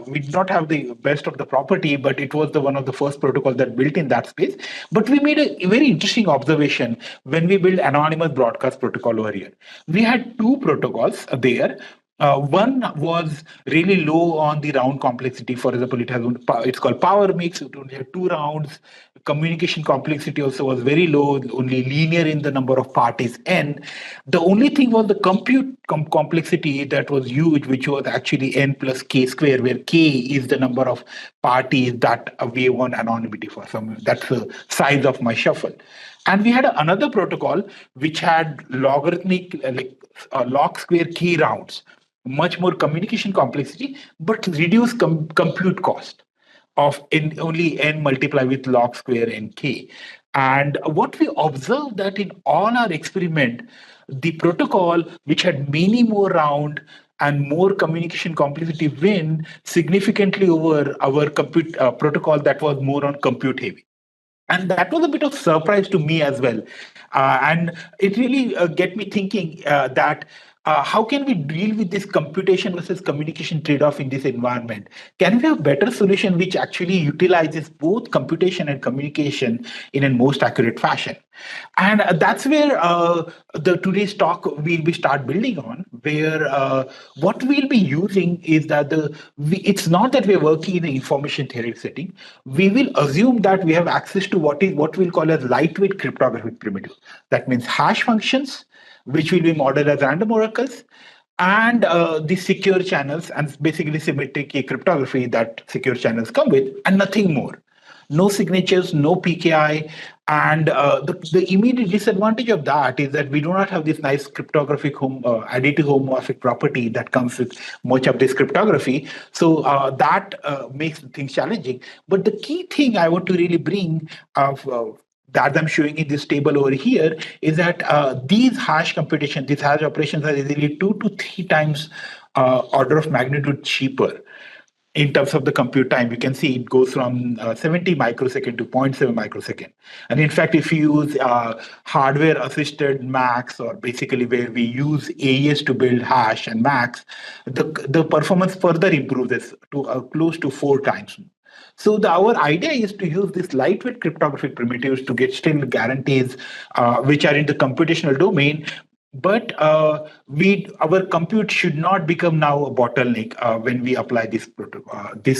we did not have the best of the property, but it was one of the first protocols that built in that space. But we made a very interesting observation when we built anonymous broadcast protocol over here. We had two protocols there. One was really low on the round complexity. For example, it's called power mix. It only had 2 rounds. Communication complexity also was very low, only linear in the number of parties n. The only thing was the compute complexity that was huge, which was actually n plus k square, where k is the number of parties that we want anonymity for. So that's the size of my shuffle. And we had another protocol which had logarithmic log square key rounds, much more communication complexity, but reduced compute cost of only n multiplied with log square n k. And what we observed that in all our experiment, the protocol which had many more round and more communication complexity win significantly over our compute protocol that was more on compute heavy. And that was a bit of surprise to me as well. And it really get me thinking that how can we deal with this computation versus communication trade-off in this environment? Can we have better solution which actually utilizes both computation and communication in a most accurate fashion? And that's where the today's talk will be start building on, where what we'll be using is that it's not that we're working in an information theory setting. We will assume that we have access to what we'll call as lightweight cryptographic primitive. That means hash functions, which will be modeled as random oracles, and the secure channels, and basically symmetric key cryptography that secure channels come with, and nothing more. No signatures, no PKI. And the immediate disadvantage of that is that we do not have this nice cryptographic additive homomorphic property that comes with much of this cryptography. So that makes things challenging. But the key thing I want to really bring that I'm showing in this table over here is that these hash operations are easily 2 to 3 times order of magnitude cheaper. In terms of the compute time, you can see it goes from 70 microsecond to 0.7 microsecond. And in fact, if you use hardware-assisted MAX, or basically where we use AES to build hash and MAX, the performance further improves to close to 4 times. So our idea is to use these lightweight cryptographic primitives to get still guarantees which are in the computational domain. But our compute should not become now a bottleneck when we apply this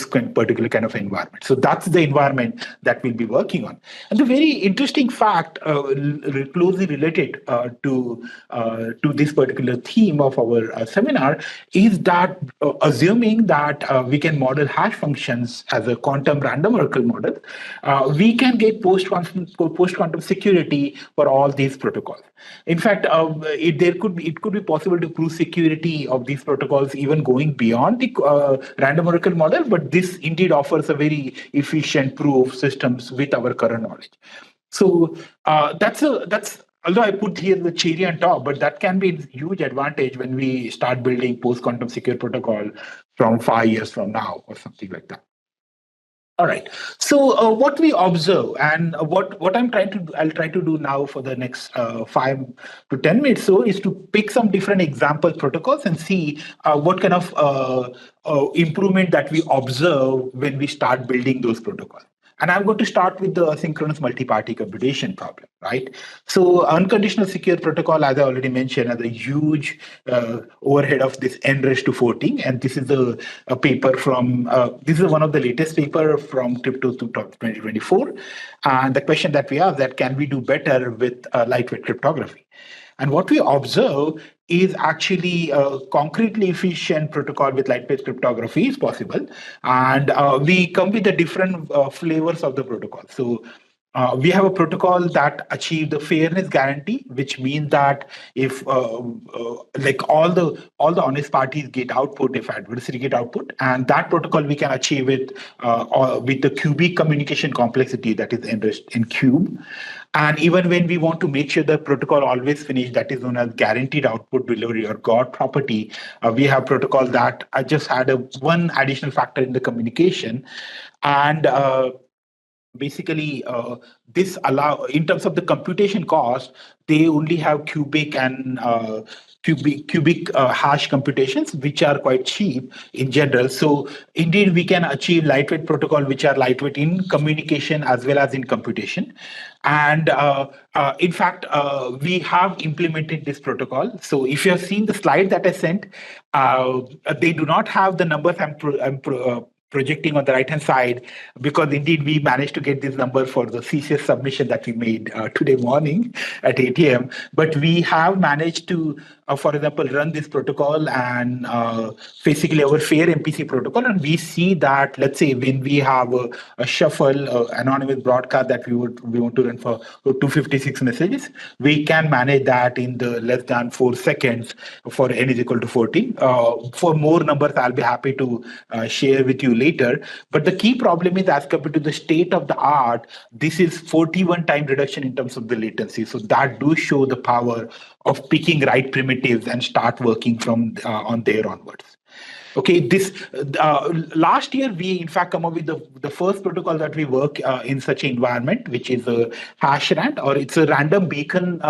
particular kind of environment. So that's the environment that we'll be working on. And the very interesting fact, closely related to this particular theme of our seminar, is that assuming that we can model hash functions as a quantum random oracle model, we can get post-quantum security for all these protocols. In fact, it could be possible to prove security of these protocols even going beyond the random oracle model, but this indeed offers a very efficient proof systems with our current knowledge. So that's although I put here the cherry on top, but that can be a huge advantage when we start building post-quantum secure protocol from 5 years from now or something like that. All right. So what we observe, and what I'll try to do now for the next 5 to 10 minutes so is to pick some different example protocols and see what kind of improvement that we observe when we start building those protocols. And I'm going to start with the asynchronous multi-party computation problem, right? So unconditional secure protocol, as I already mentioned, has a huge overhead of this n raised to 14. And this is a paper from, this is one of the latest paper from Crypto 2024. And the question that we asked that can we do better with lightweight cryptography? And what we observe is actually a concretely efficient protocol with lightweight cryptography is possible. And we come with the different flavors of the protocol. So we have a protocol that achieves the fairness guarantee, which means that if like all the honest parties get output, if adversary get output, and that protocol we can achieve it with the cubic communication complexity that is enriched in cube. And even when we want to make sure the protocol always finish, that is known as guaranteed output delivery or GOD property, we have protocol that just had one additional factor in the communication. And basically this allow in terms of the computation cost, they only have cubic and cubic hash computations, which are quite cheap in general. So indeed we can achieve lightweight protocol which are lightweight in communication as well as in computation. And in fact we have implemented this protocol. So if you have seen the slide that I sent, they do not have the numbers I'm projecting on the right hand side, because indeed we managed to get this number for the CCS submission that we made today morning at 8 a.m. But we have managed to, for example, run this protocol and basically our fair MPC protocol. And we see that, let's say, when we have a shuffle, anonymous broadcast that we want to run for 256 messages, we can manage that in the less than 4 seconds for n is equal to 14. For more numbers, I'll be happy to share with you later. But the key problem is, as compared to the state of the art, this is 41 time reduction in terms of the latency. So that do show the power of picking right primitives and start working from on there onwards. Okay, this last year we in fact come up with the first protocol that we work in such an environment, which is a hash rand, or it's a random beacon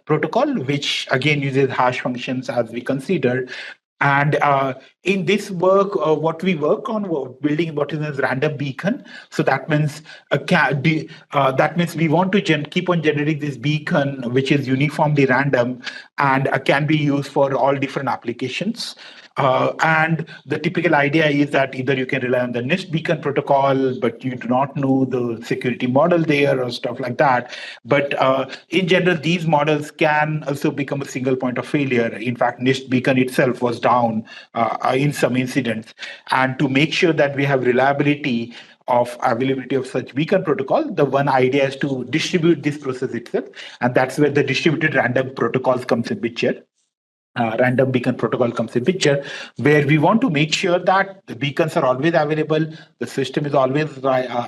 protocol, which again uses hash functions as we considered. And in this work, what we work on, building what is known as random beacon. So that means we want to keep on generating this beacon, which is uniformly random and can be used for all different applications. And the typical idea is that either you can rely on the NIST beacon protocol, but you do not know the security model there or stuff like that. But in general, these models can also become a single point of failure. In fact, NIST beacon itself was down in some incidents. And to make sure that we have reliability of availability of such beacon protocol, the one idea is to distribute this process itself. And that's where the distributed random protocols comes in picture. Random beacon protocol comes in picture, where we want to make sure that the beacons are always available, the system is always live,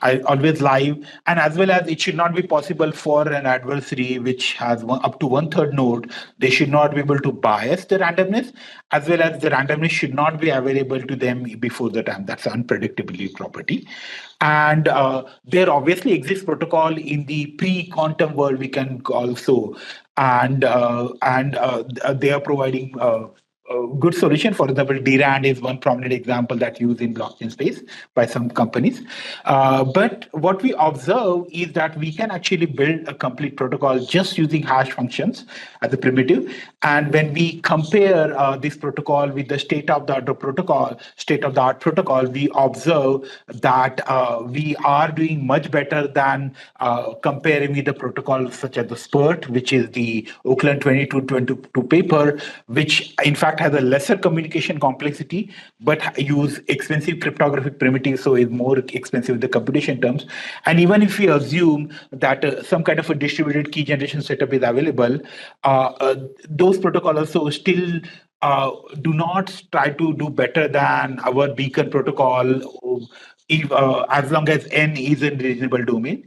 and as well as it should not be possible for an adversary which has up to 1/3 node. They should not be able to bias the randomness, as well as the randomness should not be available to them before the time. That's unpredictability property. And there obviously exists protocol in the pre-quantum world we can also, and they are providing a good solution. For example, DRAND is one prominent example that's used in blockchain space by some companies. But what we observe is that we can actually build a complete protocol just using hash functions as a primitive. And when we compare this protocol with the state-of-the-art protocol, we observe that we are doing much better than comparing with the protocol such as the SPERT, which is the Oakland 2222 paper, which in fact has a lesser communication complexity, but use expensive cryptographic primitives, so is more expensive in the computation terms. And even if we assume that some kind of a distributed key generation setup is available, those protocols also still do not try to do better than our beacon protocol, if, as long as n is in reasonable domain.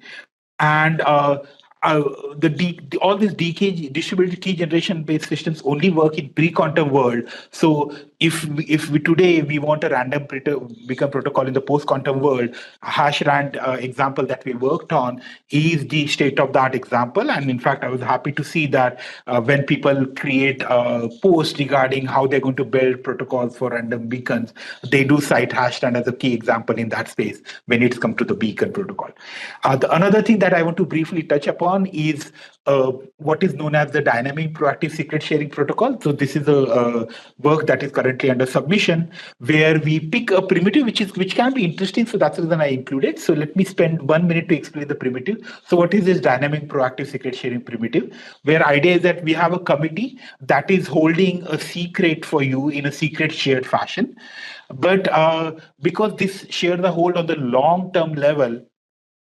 And all these distributed key generation based systems only work in pre-quantum world. So if we today we want a random become protocol in the post-quantum world, HashRand example that we worked on is the state-of-the-art example. And in fact, I was happy to see that when people create posts regarding how they're going to build protocols for random beacons, they do cite HashRand as a key example in that space when it's come to the beacon protocol. Another thing that I want to briefly touch upon is what is known as the dynamic proactive secret sharing protocol. So this is a work that is currently under submission, where we pick a primitive which can be interesting. So that's the reason I included. So let me spend 1 minute to explain the primitive. So what is this dynamic proactive secret sharing primitive? Where idea is that we have a committee that is holding a secret for you in a secret shared fashion. But because this share the hold on the long-term level,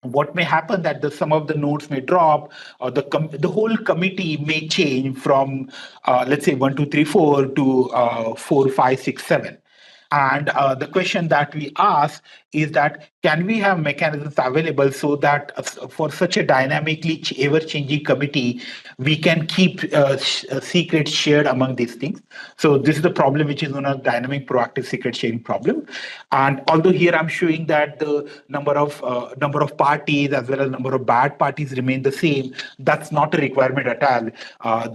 what may happen that some of the nodes may drop, or the whole committee may change from let's say 1, 2, 3, 4 to 4, 5, 6, 7. And the question that we ask is that can we have mechanisms available so that for such a dynamically ever-changing committee, we can keep secrets shared among these things. So this is the problem which is known as dynamic proactive secret sharing problem. And although here I'm showing that the number of parties as well as number of bad parties remain the same, that's not a requirement at all.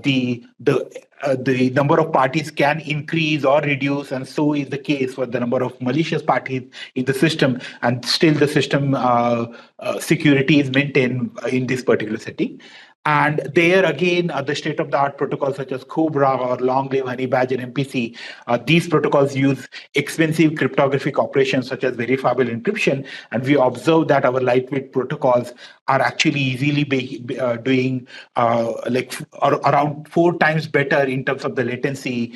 The number of parties can increase or reduce, and so is the case for the number of malicious parties in the system, and still the system security is maintained in this particular setting. And there again, the state-of-the-art protocols such as Cobra or Long-Live Honey Badger MPC, these protocols use expensive cryptographic operations such as verifiable encryption, and we observe that our lightweight protocols are actually easily doing around 4 times better in terms of the latency,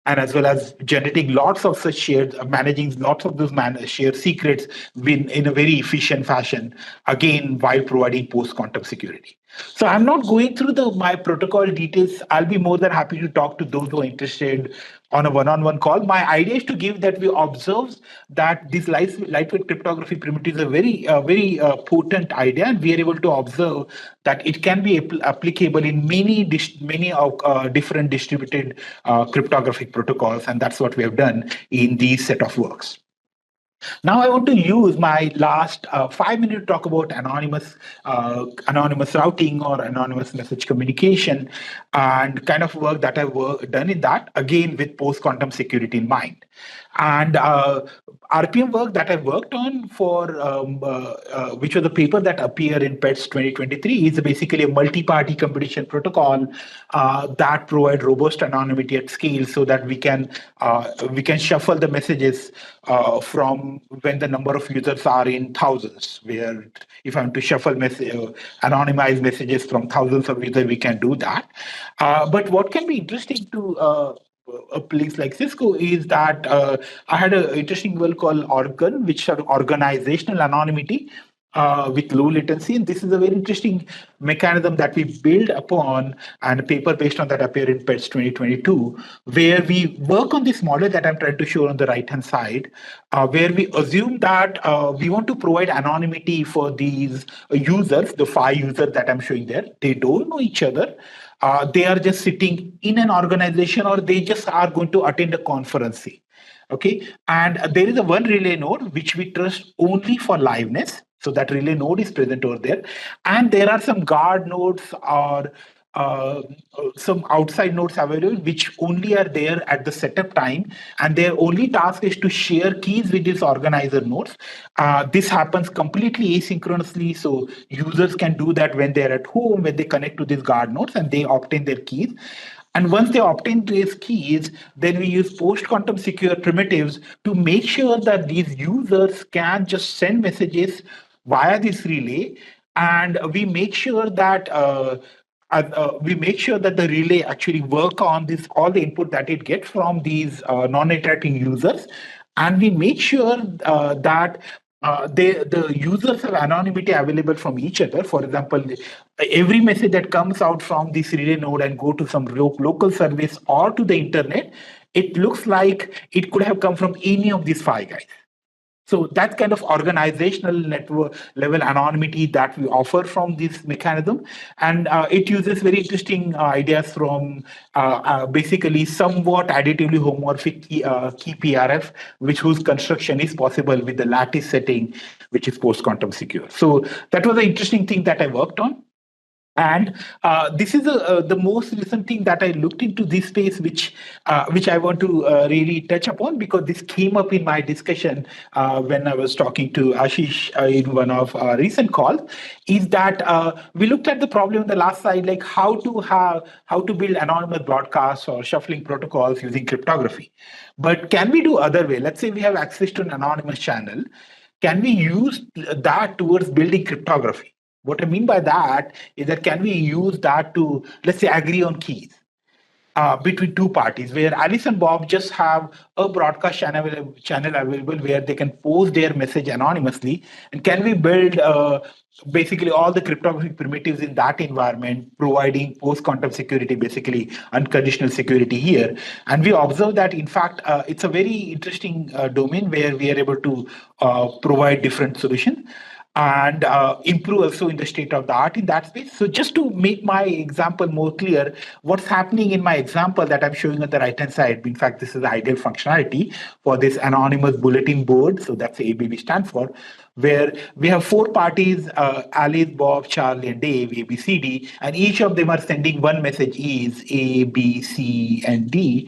and as well as generating lots of such shared, managing lots of those shared secrets in a very efficient fashion, again, while providing post-quantum security. So I'm not going through my protocol details. I'll be more than happy to talk to those who are interested on a one-on-one call. My idea is to give that we observe that this lightweight cryptography primitive is a very potent idea, and we are able to observe that it can be applicable in many different distributed cryptographic protocols, and that's what we have done in these set of works. Now I want to use my last 5 minutes to talk about anonymous routing or anonymous message communication, and kind of work that I've done in that, again with post-quantum security in mind. And RPM work that I worked on for, which was a paper that appeared in PETS 2023, is basically a multi-party computation protocol that provides robust anonymity at scale, so that we can shuffle the messages from when the number of users are in thousands. Where if I'm to shuffle anonymized messages from thousands of users, we can do that. But what can be interesting to a place like Cisco is that I had an interesting work called Organ, which are organizational anonymity with low latency. And this is a very interesting mechanism that we build upon, and a paper based on that appeared in PETS 2022, where we work on this model that I'm trying to show on the right-hand side, where we assume that we want to provide anonymity for these users, the 5 users that I'm showing there. They don't know each other. They are just sitting in an organization, or they just are going to attend a conference. Okay, and there is a one relay node which we trust only for liveness. So that relay node is present over there, and there are some guard nodes or some outside nodes available which only are there at the setup time, and their only task is to share keys with these organizer nodes. This happens completely asynchronously, so users can do that when they're at home, when they connect to these guard nodes and they obtain their keys. And once they obtain these keys, then we use post-quantum secure primitives to make sure that these users can just send messages via this relay, and we make sure that the relay actually work on all the input that it gets from these non-interacting users, and we make sure that the users have anonymity available from each other. For example, every message that comes out from this relay node and go to some local service or to the internet, it looks like it could have come from any of these 5 guys. So that's kind of organizational network level anonymity that we offer from this mechanism. And it uses very interesting ideas from basically somewhat additively homomorphic key PRF, whose construction is possible with the lattice setting, which is post-quantum secure. So that was an interesting thing that I worked on. And this is the most recent thing that I looked into this space, which I want to really touch upon, because this came up in my discussion when I was talking to Ashish in one of our recent calls. Is that we looked at the problem on the last slide, like how to build anonymous broadcasts or shuffling protocols using cryptography. But can we do other way? Let's say we have access to an anonymous channel. Can we use that towards building cryptography? What I mean by that is that can we use that to, let's say, agree on keys between two parties, where Alice and Bob just have a broadcast channel available where they can post their message anonymously? And can we build basically all the cryptographic primitives in that environment, providing post-quantum security, basically unconditional security here? And we observe that, in fact, it's a very interesting domain where we are able to provide different solutions and improve also in the state of the art in that space. So just to make my example more clear, what's happening in my example that I'm showing on the right-hand side, in fact, this is the ideal functionality for this anonymous bulletin board. So that's the ABB stand for, where we have four parties, Alice, Bob, Charlie, and Dave, A, B, C, D, and each of them are sending one message is A, B, C, and D.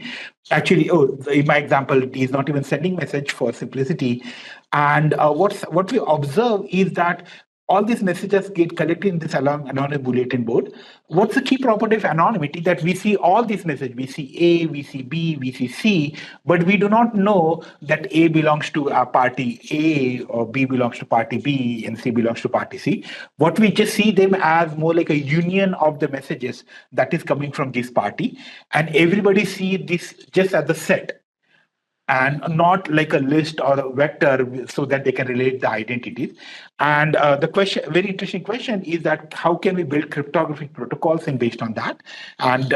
Actually, in my example, D is not even sending message for simplicity. And what we observe is that all these messages get collected in this anonymous bulletin board. What's the key property of anonymity? That we see all these messages. We see A, we see B, we see C, but we do not know that A belongs to party A, or B belongs to party B, and C belongs to party C. What we just see them as more like a union of the messages that is coming from this party, and everybody see this just as a set, and not like a list or a vector, so that they can relate the identities. And the question, very interesting question, is that how can we build cryptographic protocols and based on that? And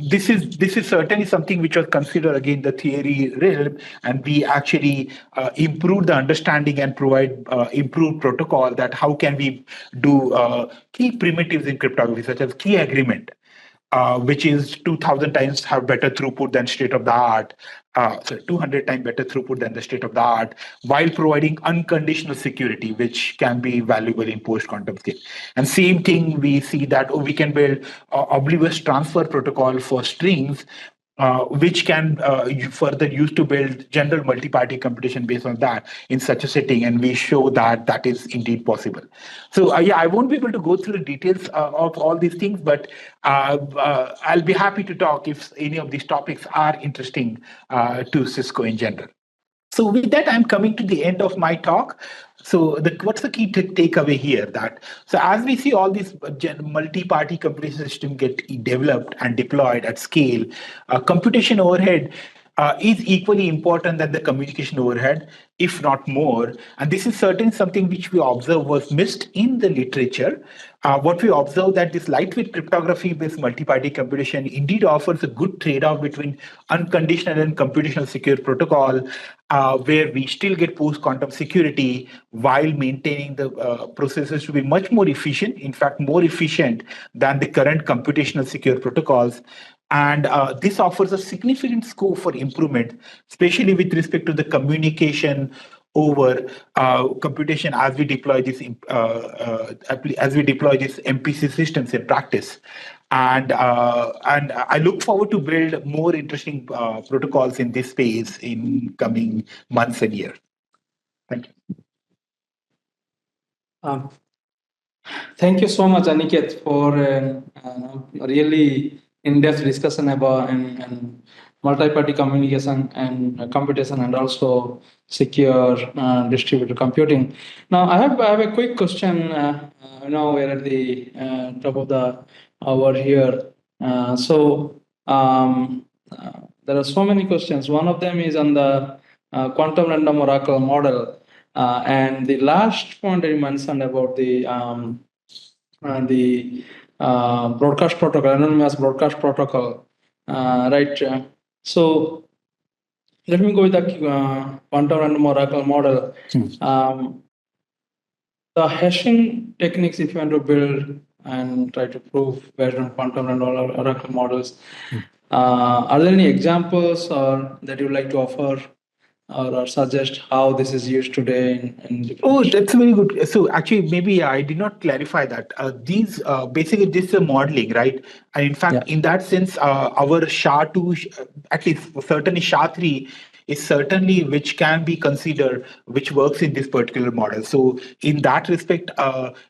this is certainly something which was considered again the theory realm, and we actually improve the understanding and provide improved protocol that how can we do key primitives in cryptography, such as key agreement, which is 2,000 times have better throughput than state of the art, 200 times better throughput than the state of the art, while providing unconditional security, which can be valuable in post-quantum scale. And same thing, we see that we can build oblivious transfer protocol for strings, which can further use to build general multi-party computation based on that in such a setting, and we show that that is indeed possible. So yeah, I won't be able to go through the details of all these things, but I'll be happy to talk if any of these topics are interesting to Cisco in general. So with that, I'm coming to the end of my talk. So what's the key takeaway here? So as we see all these multi-party computation systems get developed and deployed at scale, computation overhead is equally important than the communication overhead, if not more. And this is certainly something which we observe was missed in the literature. What we observe that this lightweight cryptography-based multi-party computation indeed offers a good trade-off between unconditional and computational secure protocol, where we still get post-quantum security while maintaining the processes to be much more efficient, in fact, more efficient than the current computational secure protocols. And this offers a significant scope for improvement, especially with respect to the communication over computation as we deploy these MPC systems in practice. And I look forward to build more interesting protocols in this space in coming months and years. Thank you. Thank you so much, Aniket, for a really in-depth discussion about and multi-party communication and computation, and also secure distributed computing. Now, I have a quick question. Now we're at the top of the hour here. There are so many questions. One of them is on the quantum random oracle model. And the last point that you mentioned about the broadcast protocol, anonymous broadcast protocol, right? So let me go with the quantum random oracle model. The hashing techniques, if you want to build and try to prove based on quantum random oracle models, are there any examples or that you'd like to offer or suggest how this is used today Oh, that's very good. So actually, maybe I did not clarify that. These basically this is a modeling, right? And in fact, in that sense, our SHA-2, at least certainly SHA-3, is certainly which can be considered, which works in this particular model. So in that respect,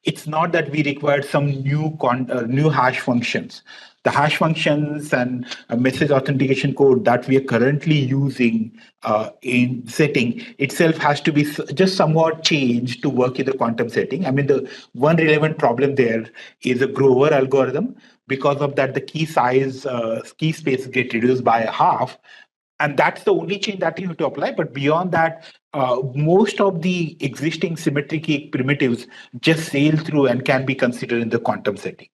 it's not that we required some new hash functions. The hash functions and message authentication code that we are currently using in setting itself has to be just somewhat changed to work in the quantum setting. I mean, the one relevant problem there is a Grover algorithm. Because of that, the key size, key space get reduced by half. And that's the only change that you have to apply. But beyond that, most of the existing symmetric key primitives just sail through and can be considered in the quantum setting.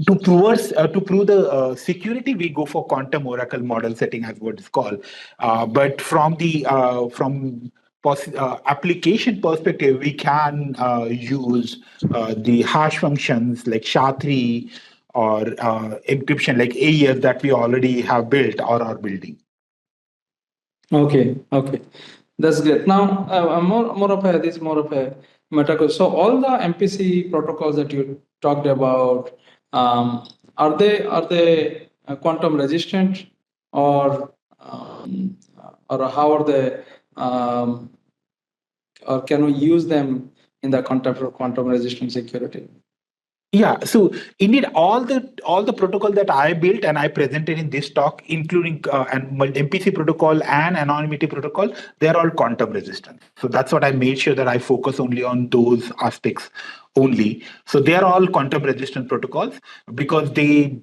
To prove the security, we go for quantum oracle model setting, as what it's called. But from the application perspective, we can use the hash functions like SHA-3 or encryption like AES that we already have built or are building. Okay, that's great. Now, more of a meta question. So all the MPC protocols that you talked about, are they quantum resistant, or how are they, or can we use them in the context of quantum resistant security? Yeah, so indeed, all the protocol that I built and I presented in this talk, including an MPC protocol and anonymity protocol, they're all quantum resistant. So that's what I made sure that I focus only on those aspects only. So they are all quantum resistant protocols because for the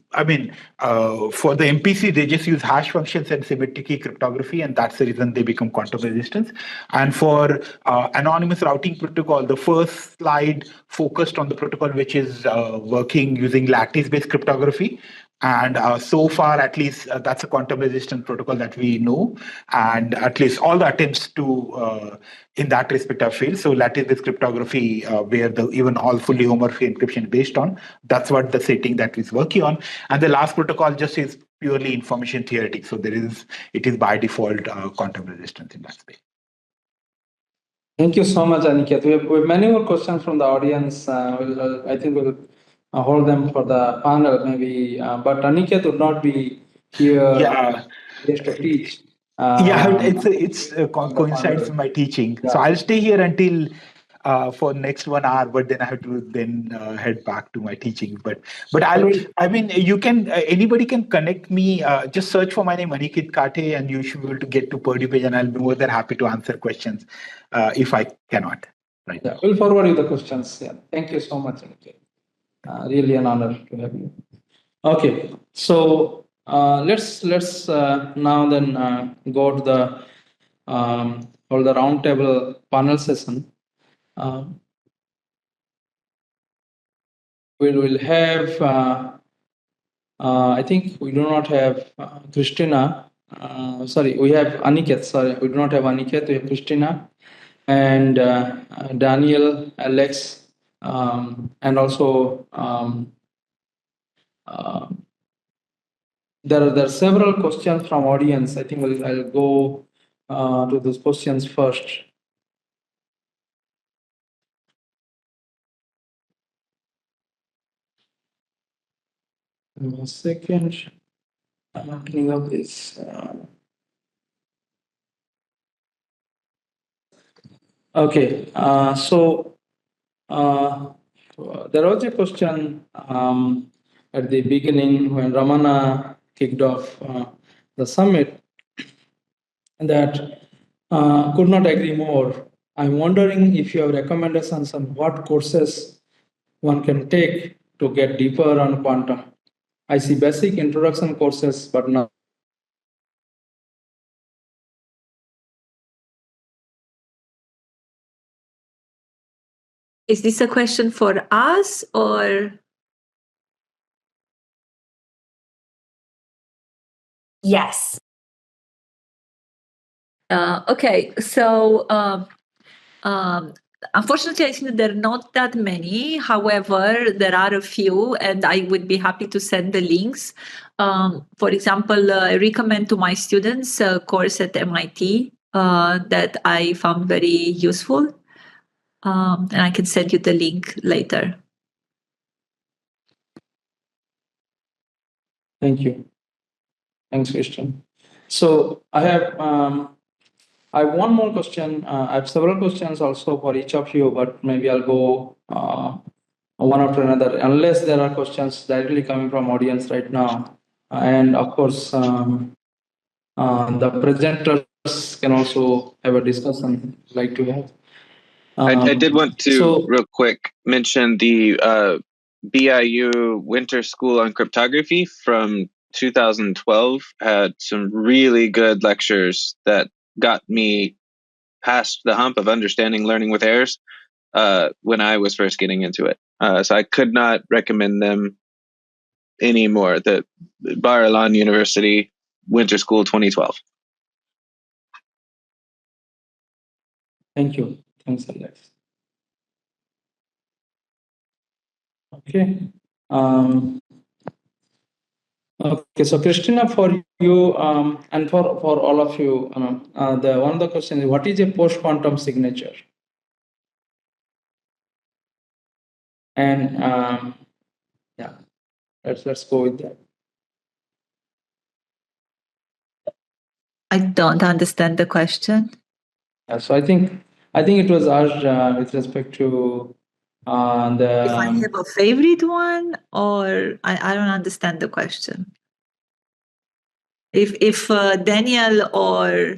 MPC, they just use hash functions and symmetric key cryptography, and that's the reason they become quantum resistant. And for anonymous routing protocol, the first slide focused on the protocol which is working using lattice-based cryptography. And so far, at least, that's a quantum resistant protocol that we know. And at least all the attempts to, in that respect, have failed. So lattice-based cryptography, where even all fully homomorphic encryption is based on, that's what the setting that is working on. And the last protocol just is purely information theoretic. So it is by default quantum resistance in that space. Thank you so much, Aniket. We have many more questions from the audience. I think we'll hold them for the panel, maybe. But Aniket would not be here just to teach. It's coincides with my teaching. Yeah. So I'll stay here until for next 1 hour, but then I have to head back to my teaching. But you can anybody can connect me. Just search for my name, Aniket Kate, and you should be able to get to Purdue page, and I'll be more than happy to answer questions if I cannot. Right. Yeah, we'll forward you the questions. Yeah. Thank you so much, Aniket. Really an honor to have you. Okay, so let's now then go to the hold the roundtable panel session. We will have. I think we do not have Cristina. Sorry, we have Aniket. Sorry, we do not have Aniket. We have Cristina and Daniel, Alex, and also there are several questions from audience. I think I'll go to those questions first. A second. I'm opening up this. Okay, so there was a question at the beginning when Ramana kicked off the summit that could not agree more. I'm wondering if you have recommendations on what courses one can take to get deeper on quantum. I see basic introduction courses, but not. Is this a question for us or? Yes. Okay, so unfortunately, I think there are not that many. However, there are a few, and I would be happy to send the links. For example, I recommend to my students a course at MIT that I found very useful, and I can send you the link later. Thank you. Thanks, Christian. So I have one more question. I have several questions also for each of you, but maybe I'll go one after another, unless there are questions directly coming from audience right now. And of course, the presenters can also have a discussion like to have. I did want to real quick mention the BIU Winter School on Cryptography from 2012 had some really good lectures that got me past the hump of understanding learning with errors when I was first getting into it. So I could not recommend them anymore. The Bar-Ilan University Winter School 2012. Thank you. Thanks, Alex. Okay. Okay, so Christina, for you and for all of you, the one of the questions is, what is a post-quantum signature? And yeah, let's go with that. I don't understand the question. So I think it was asked with respect to the. If I have a favorite one, or I don't understand the question. If Daniel or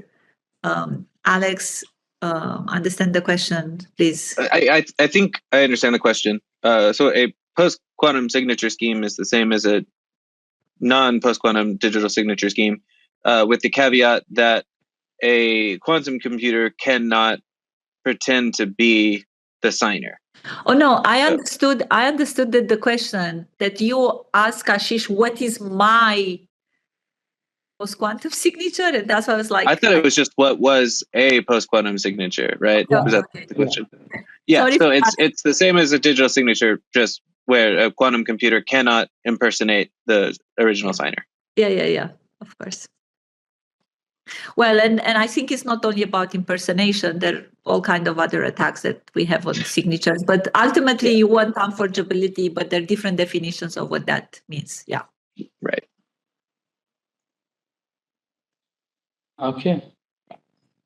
Alex understand the question, please. I think I understand the question. So a post-quantum signature scheme is the same as a non-post-quantum digital signature scheme, with the caveat that a quantum computer cannot pretend to be the signer. Oh no, I understood that the question that you ask Ashish, what is my post-quantum signature? And that's why I was like, I thought it was just what was a post-quantum signature, right? Yeah. Was that the question? Yeah, Sorry so it's the same as a digital signature, just where a quantum computer cannot impersonate the original signer. Yeah, of course. Well, and I think it's not only about impersonation. There are all kinds of other attacks that we have on signatures. But ultimately, you want unforgeability, but there are different definitions of what that means. Yeah. Right. Okay.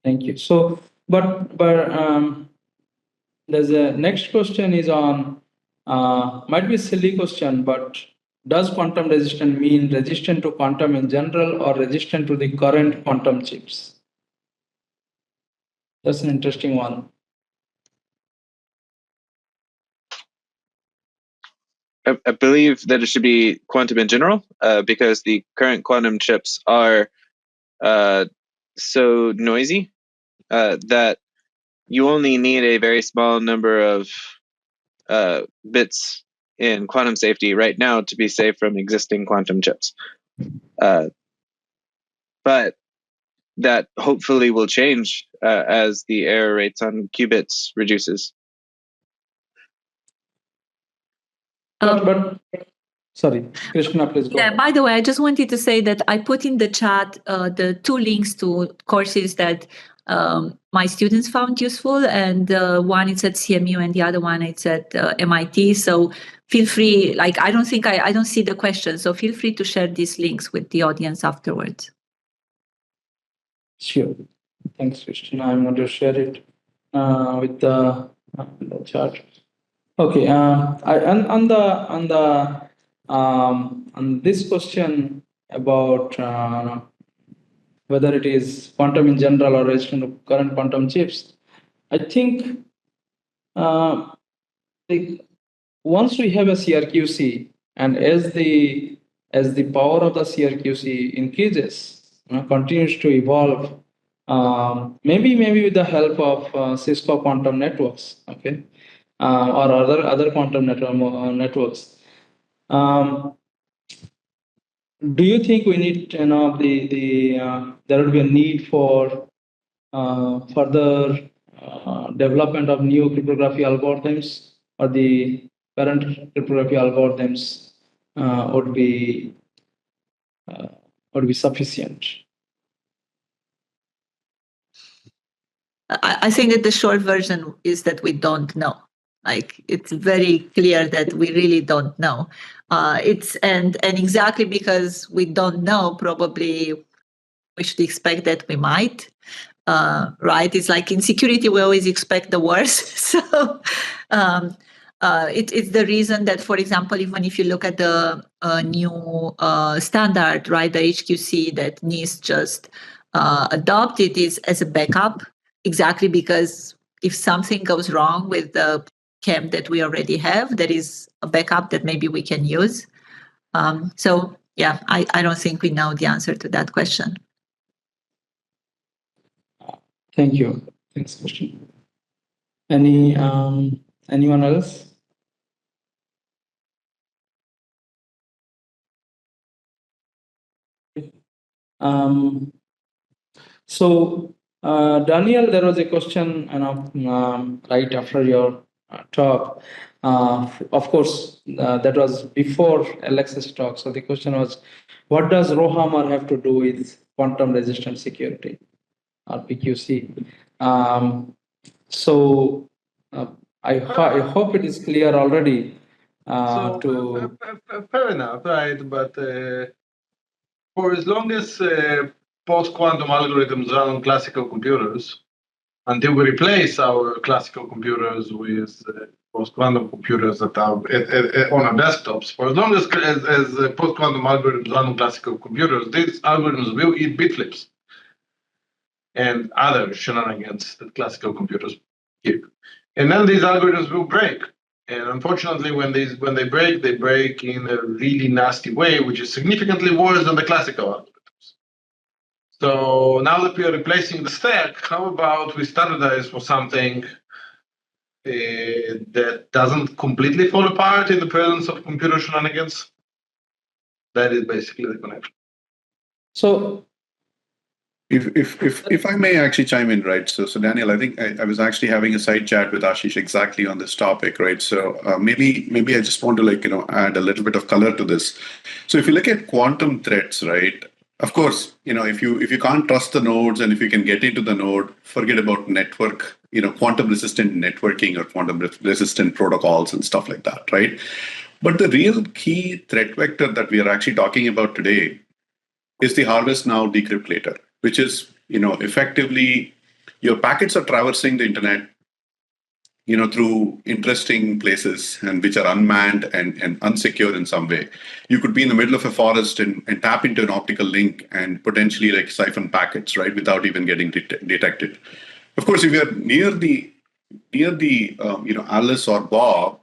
Thank you. So, but there's a next question is on might be a silly question, but does quantum resistant mean resistant to quantum in general or resistant to the current quantum chips? That's an interesting one. I believe that it should be quantum in general, because the current quantum chips are so noisy that you only need a very small number of bits in quantum safety right now to be safe from existing quantum chips. But that hopefully will change as the error rates on qubits reduces. But sorry, Krishna, please go. Yeah, by the way, I just wanted to say that I put in the chat the two links to courses that my students found useful, and one is at CMU and the other one is at MIT. So feel free, like I don't see the question, so feel free to share these links with the audience afterwards. Sure. Thanks, Christina. I'm going to share it with the chat. Okay. On this question about whether it is quantum in general or resistant to current quantum chips, I think once we have a CRQC, and as the power of the CRQC increases, continues to evolve, maybe with the help of Cisco quantum networks, okay, or other quantum networks. Do you think we need, there will be a need for further development of new cryptography algorithms, or the current cryptography algorithms would be sufficient? I think that the short version is that we don't know. Like, it's very clear that we really don't know. And exactly because we don't know, probably we should expect that we might. Right? It's like in security, we always expect the worst. So it's the reason that, for example, even if you look at the new standard, right, the HQC that NIST just adopted is as a backup, exactly because if something goes wrong with the CAM that we already have, there is a backup that maybe we can use. So yeah, I don't think we know the answer to that question. Thank you. Next question. Anyone else? Daniel, there was a question, right after your talk. Of course, that was before Alex's talk. So the question was, what does Rowhammer have to do with quantum resistant security, or PQC? I hope it is clear already. Fair enough, right? But for as long as post-quantum algorithms run on classical computers, until we replace our classical computers with post-quantum computers that are on our desktops, for as long as post-quantum algorithms run on classical computers, these algorithms will eat bit flips and other shenanigans that classical computers keep. And then these algorithms will break. And unfortunately, when they break in a really nasty way, which is significantly worse than the classical algorithms. So now that we are replacing the stack, how about we standardize for something that doesn't completely fall apart in the presence of computer shenanigans? That is basically the connection. So, if I may actually chime in, right? So Daniel, I think I was actually having a side chat with Ashish exactly on this topic, right? So maybe I just want to add a little bit of color to this. So if you look at quantum threats, right? Of course, if you can't trust the nodes, and if you can get into the node, forget about network, quantum resistant networking or quantum resistant protocols and stuff like that, right? But the real key threat vector that we are actually talking about today is the harvest now, decrypt later, which is, effectively your packets are traversing the internet, through interesting places and which are unmanned and unsecure in some way. You could be in the middle of a forest and tap into an optical link and potentially siphon packets, right, without even getting detected. Of course, if you're near the Alice or Bob,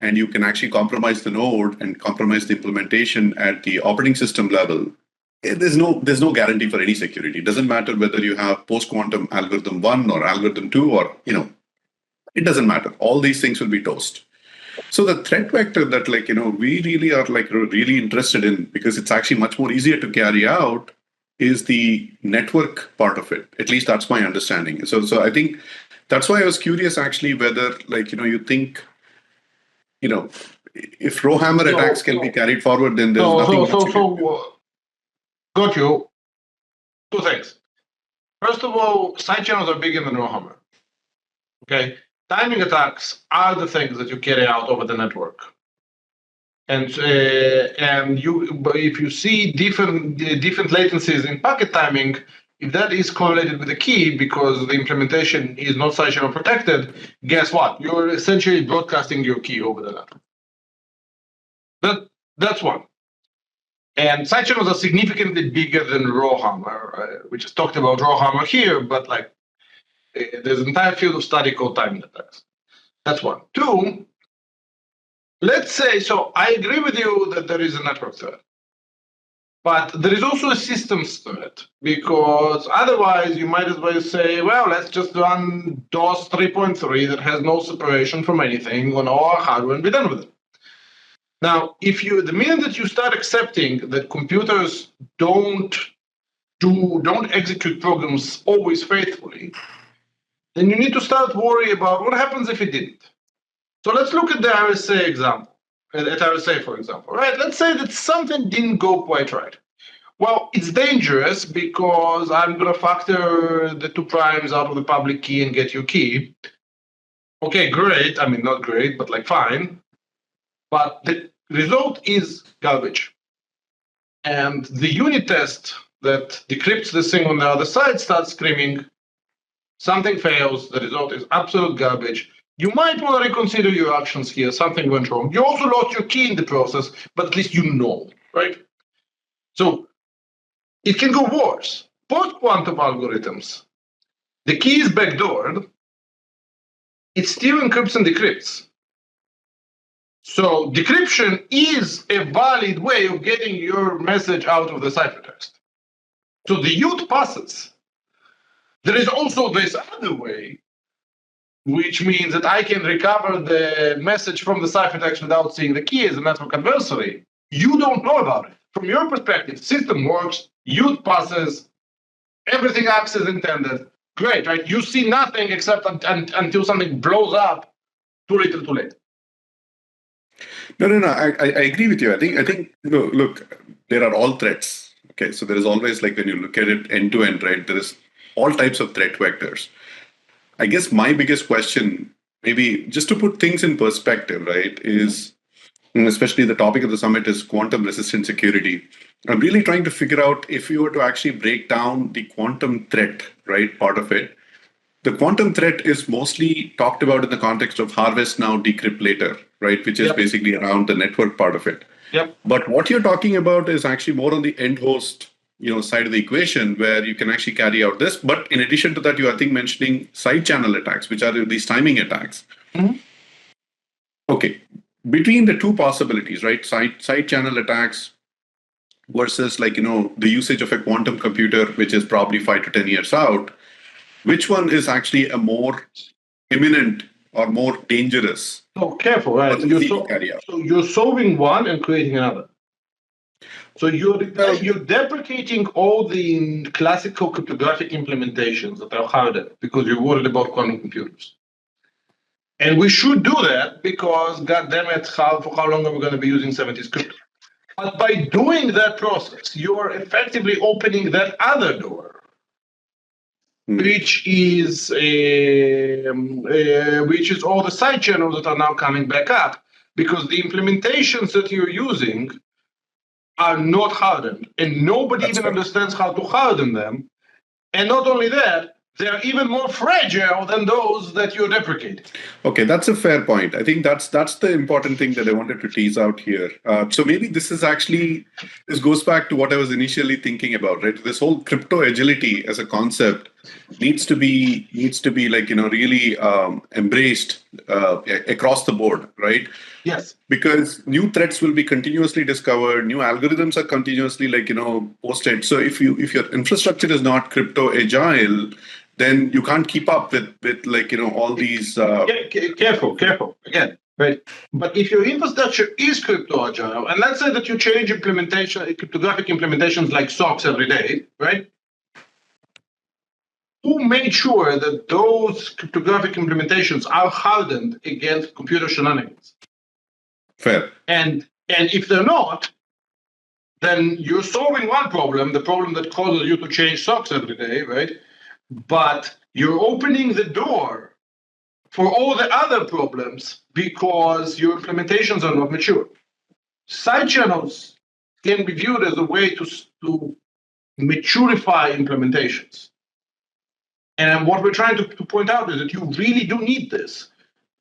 and you can actually compromise the node and compromise the implementation at the operating system level, there's no guarantee for any security. It doesn't matter whether you have post-quantum algorithm 1 or algorithm 2 or, it doesn't matter. All these things will be toast. So the threat vector that we really are really interested in, because it's actually much more easier to carry out, is the network part of it. At least that's my understanding. So I think that's why I was curious actually whether you think if Rowhammer attacks can be carried forward, then there's nothing much you can do. Got you. Two things. First of all, side channels are bigger than Rowhammer. Okay. Timing attacks are the things that you carry out over the network, and if you see different latencies in packet timing, if that is correlated with the key because the implementation is not side channel protected, guess what? You're essentially broadcasting your key over the network. That's one. And side channels are significantly bigger than Rowhammer. We just talked about Rowhammer here, but there's an entire field of study called timing attacks. That's one. Two, let's say, so I agree with you that there is a network threat, but there is also a systems threat, because otherwise you might as well say, well, let's just run DOS 3.3 that has no separation from anything on all our hardware and be done with it. Now, the minute that you start accepting that computers don't don't execute programs always faithfully, then you need to start worrying about what happens if it didn't. So let's look at the RSA example, at RSA, for example, right? Let's say that something didn't go quite right. Well, it's dangerous because I'm going to factor the 2 primes out of the public key and get your key. Okay, great. I mean, not great, but like fine. But the result is garbage. And the unit test that decrypts the thing on the other side starts screaming, something fails, the result is absolute garbage. You might want to reconsider your actions here, something went wrong. You also lost your key in the process, but at least you know, right? So it can go worse. Post-quantum algorithms, the key is backdoored, it still encrypts and decrypts. So decryption is a valid way of getting your message out of the ciphertext. So the YOT passes. There is also this other way, which means that I can recover the message from the ciphertext without seeing the key as a network adversary. You don't know about it. From your perspective, system works, YOT passes, everything acts as intended. Great, right? You see nothing except until something blows up, too little, too late. No. I agree with you. I think look, there are all threats. Okay, so there is always, like, when you look at it end to end, right? There is all types of threat vectors. I guess my biggest question, maybe just to put things in perspective, right, is, especially the topic of the summit is quantum resistant security. I'm really trying to figure out if you were to actually break down the quantum threat, right, part of it. The quantum threat is mostly talked about in the context of harvest now, decrypt later, right, which is basically around the network part of it. But what you're talking about is actually more on the end host, side of the equation, where you can actually carry out this. But in addition to that, you, I think, mentioning side channel attacks, which are these timing attacks. Mm-hmm. Okay, between the two possibilities, right, side channel attacks versus, like, the usage of a quantum computer, which is probably 5 to 10 years out, which one is actually a more imminent or more dangerous? So careful, right? So you're solving one and creating another. So you're deprecating all the classical cryptographic implementations that are hardened because you're worried about quantum computers. And we should do that because, God damn it, for how long are we going to be using 70s crypto? But by doing that process, you are effectively opening that other door, which is all the side channels that are now coming back up, because the implementations that you're using are not hardened, and nobody even understands how to harden them. And not only that, they're even more fragile than those that you're deprecating. Okay, that's a fair point. I think that's the important thing that I wanted to tease out here. So maybe this goes back to what I was initially thinking about, right? This whole crypto agility as a concept needs to be like, really embraced across the board, right? Yes. Because new threats will be continuously discovered, new algorithms are continuously, like, posted. So if your infrastructure is not crypto agile, then you can't keep up with like, all these. Careful again, right? But if your infrastructure is crypto agile, and let's say that you change cryptographic implementations like SOCs every day, right? Who made sure that those cryptographic implementations are hardened against computer shenanigans? Fair. And if they're not, then you're solving one problem, the problem that causes you to change SOCs every day, right? But you're opening the door for all the other problems because your implementations are not mature. Side channels can be viewed as a way to maturify implementations. And what we're trying to point out is that you really do need this,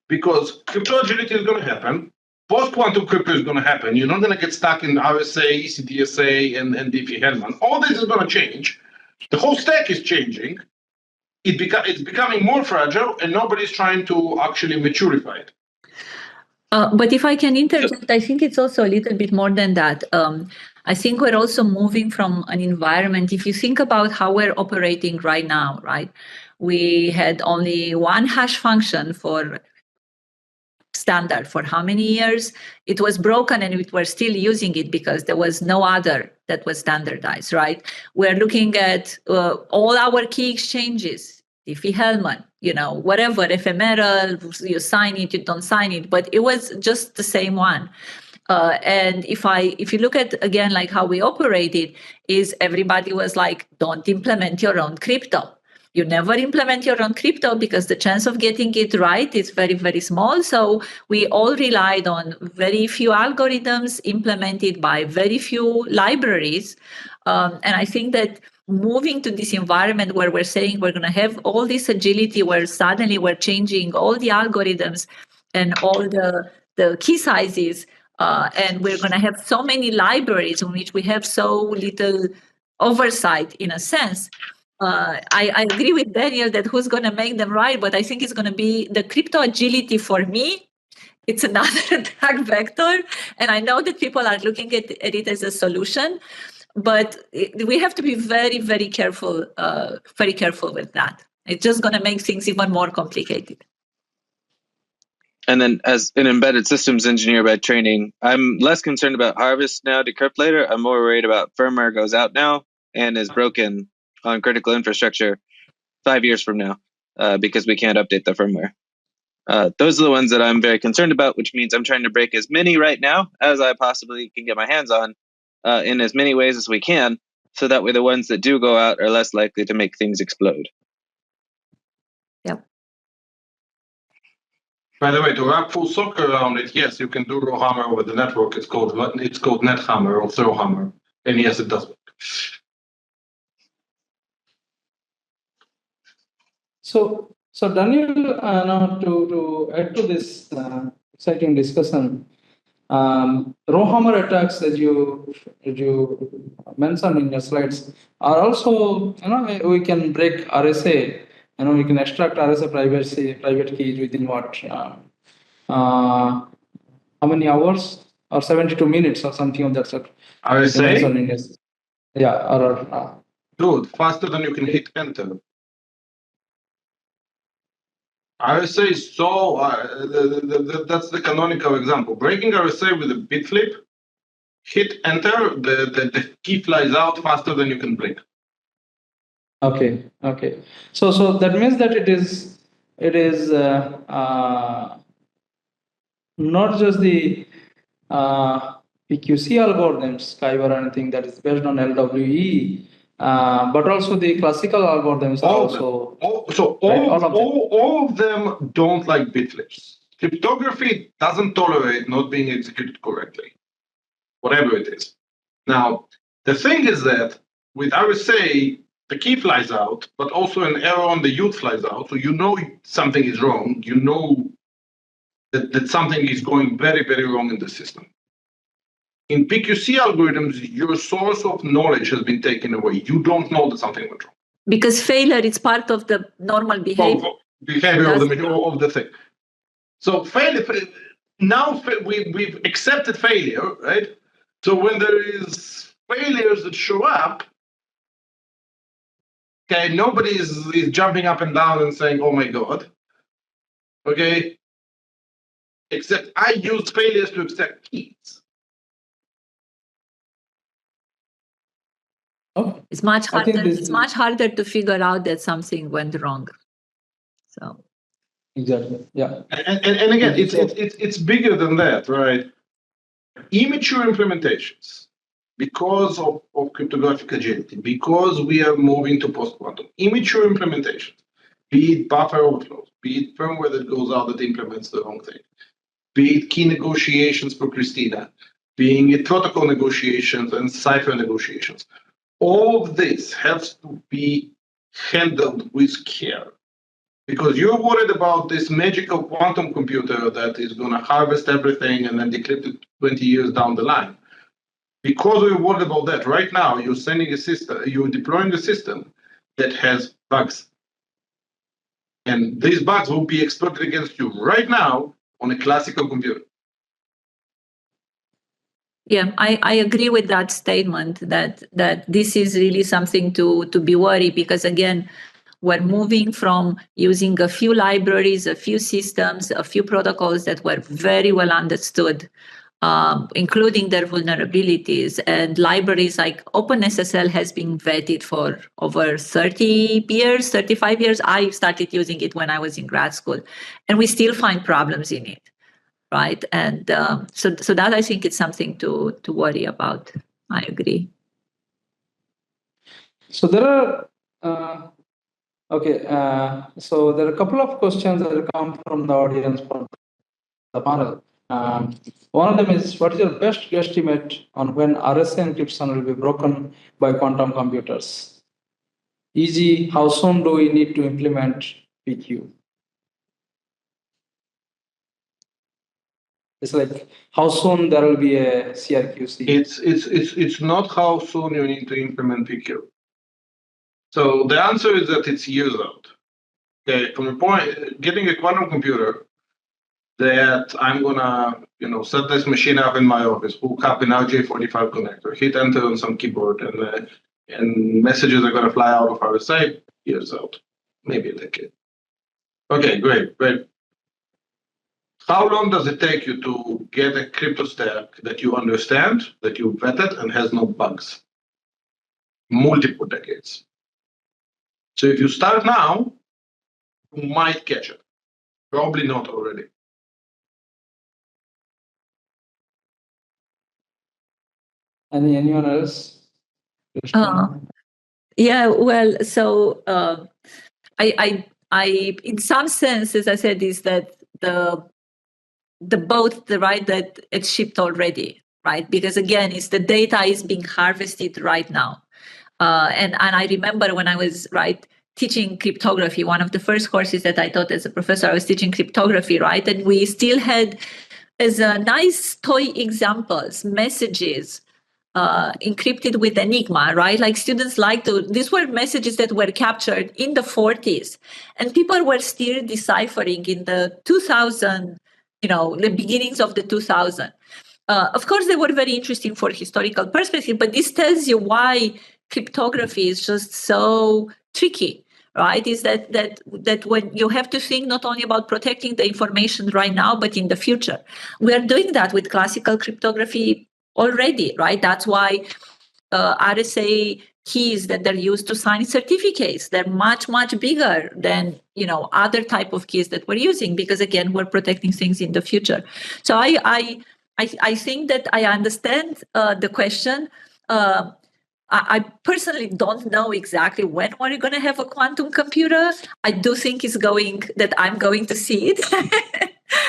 because crypto agility is going to happen. Post-quantum crypto is going to happen. You're not going to get stuck in RSA, ECDSA, and Diffie-Hellman. All this is going to change. The whole stack is changing. It's becoming more fragile, and nobody's trying to actually maturify it. But if I can interject, I think it's also a little bit more than that. I think we're also moving from an environment. If you think about how we're operating right now, right? We had only one hash function for standard for how many years? It was broken and we were still using it because there was no other that was standardized, right? We're looking at all our key exchanges, Diffie-Hellman, whatever, ephemeral, you sign it, you don't sign it, but it was just the same one. And if you look at, again, like how we operated, is everybody was like, don't implement your own crypto. You never implement your own crypto because the chance of getting it right is very, very small. So we all relied on very few algorithms implemented by very few libraries. And I think that moving to this environment where we're saying we're going to have all this agility, where suddenly we're changing all the algorithms and all the key sizes, and we're going to have so many libraries in which we have so little oversight, in a sense. I agree with Daniel that who's going to make them right, but I think it's going to be the crypto agility for me. It's another attack vector. And I know that people are looking at it as a solution, but we have to be very, very careful with that. It's just going to make things even more complicated. And then as an embedded systems engineer by training, I'm less concerned about harvest now, decrypt later. I'm more worried about firmware goes out now and is broken on critical infrastructure 5 years from now because we can't update the firmware. Those are the ones that I'm very concerned about, which means I'm trying to break as many right now as I possibly can get my hands on in as many ways as we can, so that way the ones that do go out are less likely to make things explode. Yep. By the way, to wrap full circle around it, yes, you can do Rowhammer with the network. It's called NetHammer or Throwhammer, and yes, it does work. So Daniel, now to add to this exciting discussion, Rowhammer attacks, as you mentioned in your slides, are also, we can break RSA. We can extract RSA private keys within what? How many hours? Or 72 minutes or something of that sort. RSA? Yeah, Dude, faster than you can hit enter. RSA is so, that's the canonical example. Breaking RSA with a bit flip, hit enter, the key flies out faster than you can blink. Okay. So that means that it is not just the PQC algorithms, Kyber or anything that is based on LWE, but also the classical algorithms are also. All of them don't like bit flips. Cryptography doesn't tolerate not being executed correctly, whatever it is. Now, the thing is that with RSA, the key flies out, but also an error on the youth flies out. So you know something is wrong. You know that something is going very, very wrong in the system. In PQC algorithms, your source of knowledge has been taken away. You don't know that something went wrong. Because failure is part of the normal behavior. Behavior of the thing. So now we've accepted failure, right? So when there is failures that show up, okay, nobody is jumping up and down and saying, oh my God. Okay. Except I use failures to accept keys. Oh, it's much harder. It's much harder to figure out that something went wrong. So exactly, yeah. And again, it's bigger than that, right? Immature implementations, because of cryptographic agility, because we are moving to post-quantum, immature implementations, be it buffer overflows, be it firmware that goes out that implements the wrong thing, be it key negotiations for Cristina, being it protocol negotiations and cipher negotiations. All of this has to be handled with care, because you're worried about this magical quantum computer that is going to harvest everything and then decrypt it 20 years down the line. Because we're worried about that, right now you're deploying a system that has bugs. And these bugs will be exploited against you right now on a classical computer. Yeah, I agree with that statement that this is really something to be worried, because again, we're moving from using a few libraries, a few systems, a few protocols that were very well understood, including their vulnerabilities. And libraries like OpenSSL has been vetted for over 30 years, 35 years. I started using it when I was in grad school, and we still find problems in it, right? And so that I think it's something to worry about. I agree. So there are so there are a couple of questions that come from the audience from the panel. One of them is, what is your best guesstimate on when RSA encryption will be broken by quantum computers? E.g., how soon do we need to implement PQ? It's like how soon there will be a CRQC. It's not how soon you need to implement PQ. So the answer is that it's years out. Okay, from a point, getting a quantum computer that I'm gonna, set this machine up in my office, hook up an RJ45 connector, hit enter on some keyboard, and messages are gonna fly out of RSA, years out, maybe a decade. Okay, great. How long does it take you to get a crypto stack that you understand, that you vetted, and has no bugs? Multiple decades. So if you start now, you might catch it. Probably not already. Anyone else? Yeah, well, so I in some sense, as I said, is that the boat, the right, that it's shipped already, right? Because again, it's the data is being harvested right now. And I remember when I was teaching cryptography, one of the first courses that I taught as a professor, I was teaching cryptography, right? And we still had as a nice toy examples, messages encrypted with Enigma, right? Like students these were messages that were captured in the 40s, and people were still deciphering in the 2000, the beginnings of the 2000. Of course, they were very interesting for historical perspective, but this tells you why cryptography is just so tricky, right? Is that when you have to think not only about protecting the information right now, but in the future. We are doing that with classical cryptography already, right? That's why RSA keys that they're used to sign certificates, they're much, much bigger than, other type of keys that we're using, because again, we're protecting things in the future. So I think that I understand the question. I personally don't know exactly when we're going to have a quantum computer. I do think that I'm going to see it.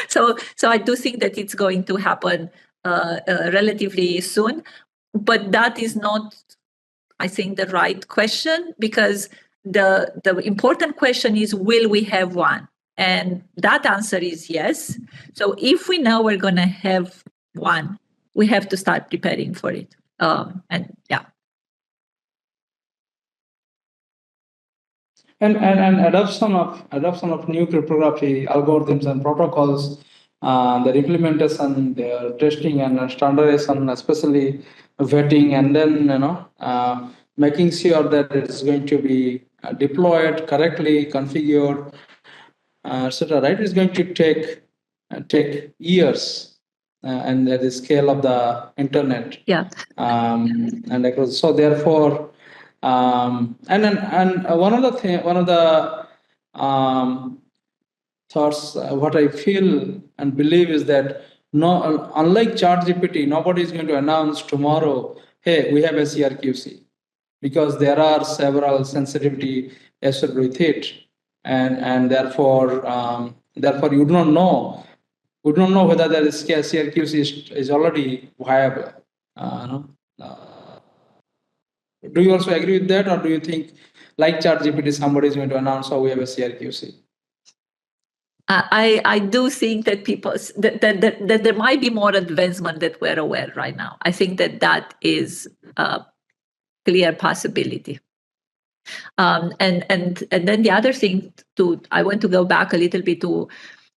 So I do think that it's going to happen relatively soon. But that is not, I think, the right question, because the important question is, will we have one? And that answer is yes. So if we know we're going to have one, we have to start preparing for it. And adoption of new cryptography algorithms and protocols, their implementation, their testing and standardization, especially vetting, and then making sure that it's going to be deployed correctly, configured, etc. Right? It's going to take years, and at the scale of the internet. Yeah. And so therefore. And one of the thoughts, what I feel and believe is that unlike ChatGPT, nobody is going to announce tomorrow, hey, we have a CRQC, because there are several sensitivity associated with it, and therefore you do not know. We don't know whether that CRQC is already viable. Do you also agree with that, or do you think, like ChatGPT, somebody is going to announce how we have a CRQC? I do think that that there might be more advancement that we're aware right now. I think that is a clear possibility. And then the other thing I want to go back a little bit to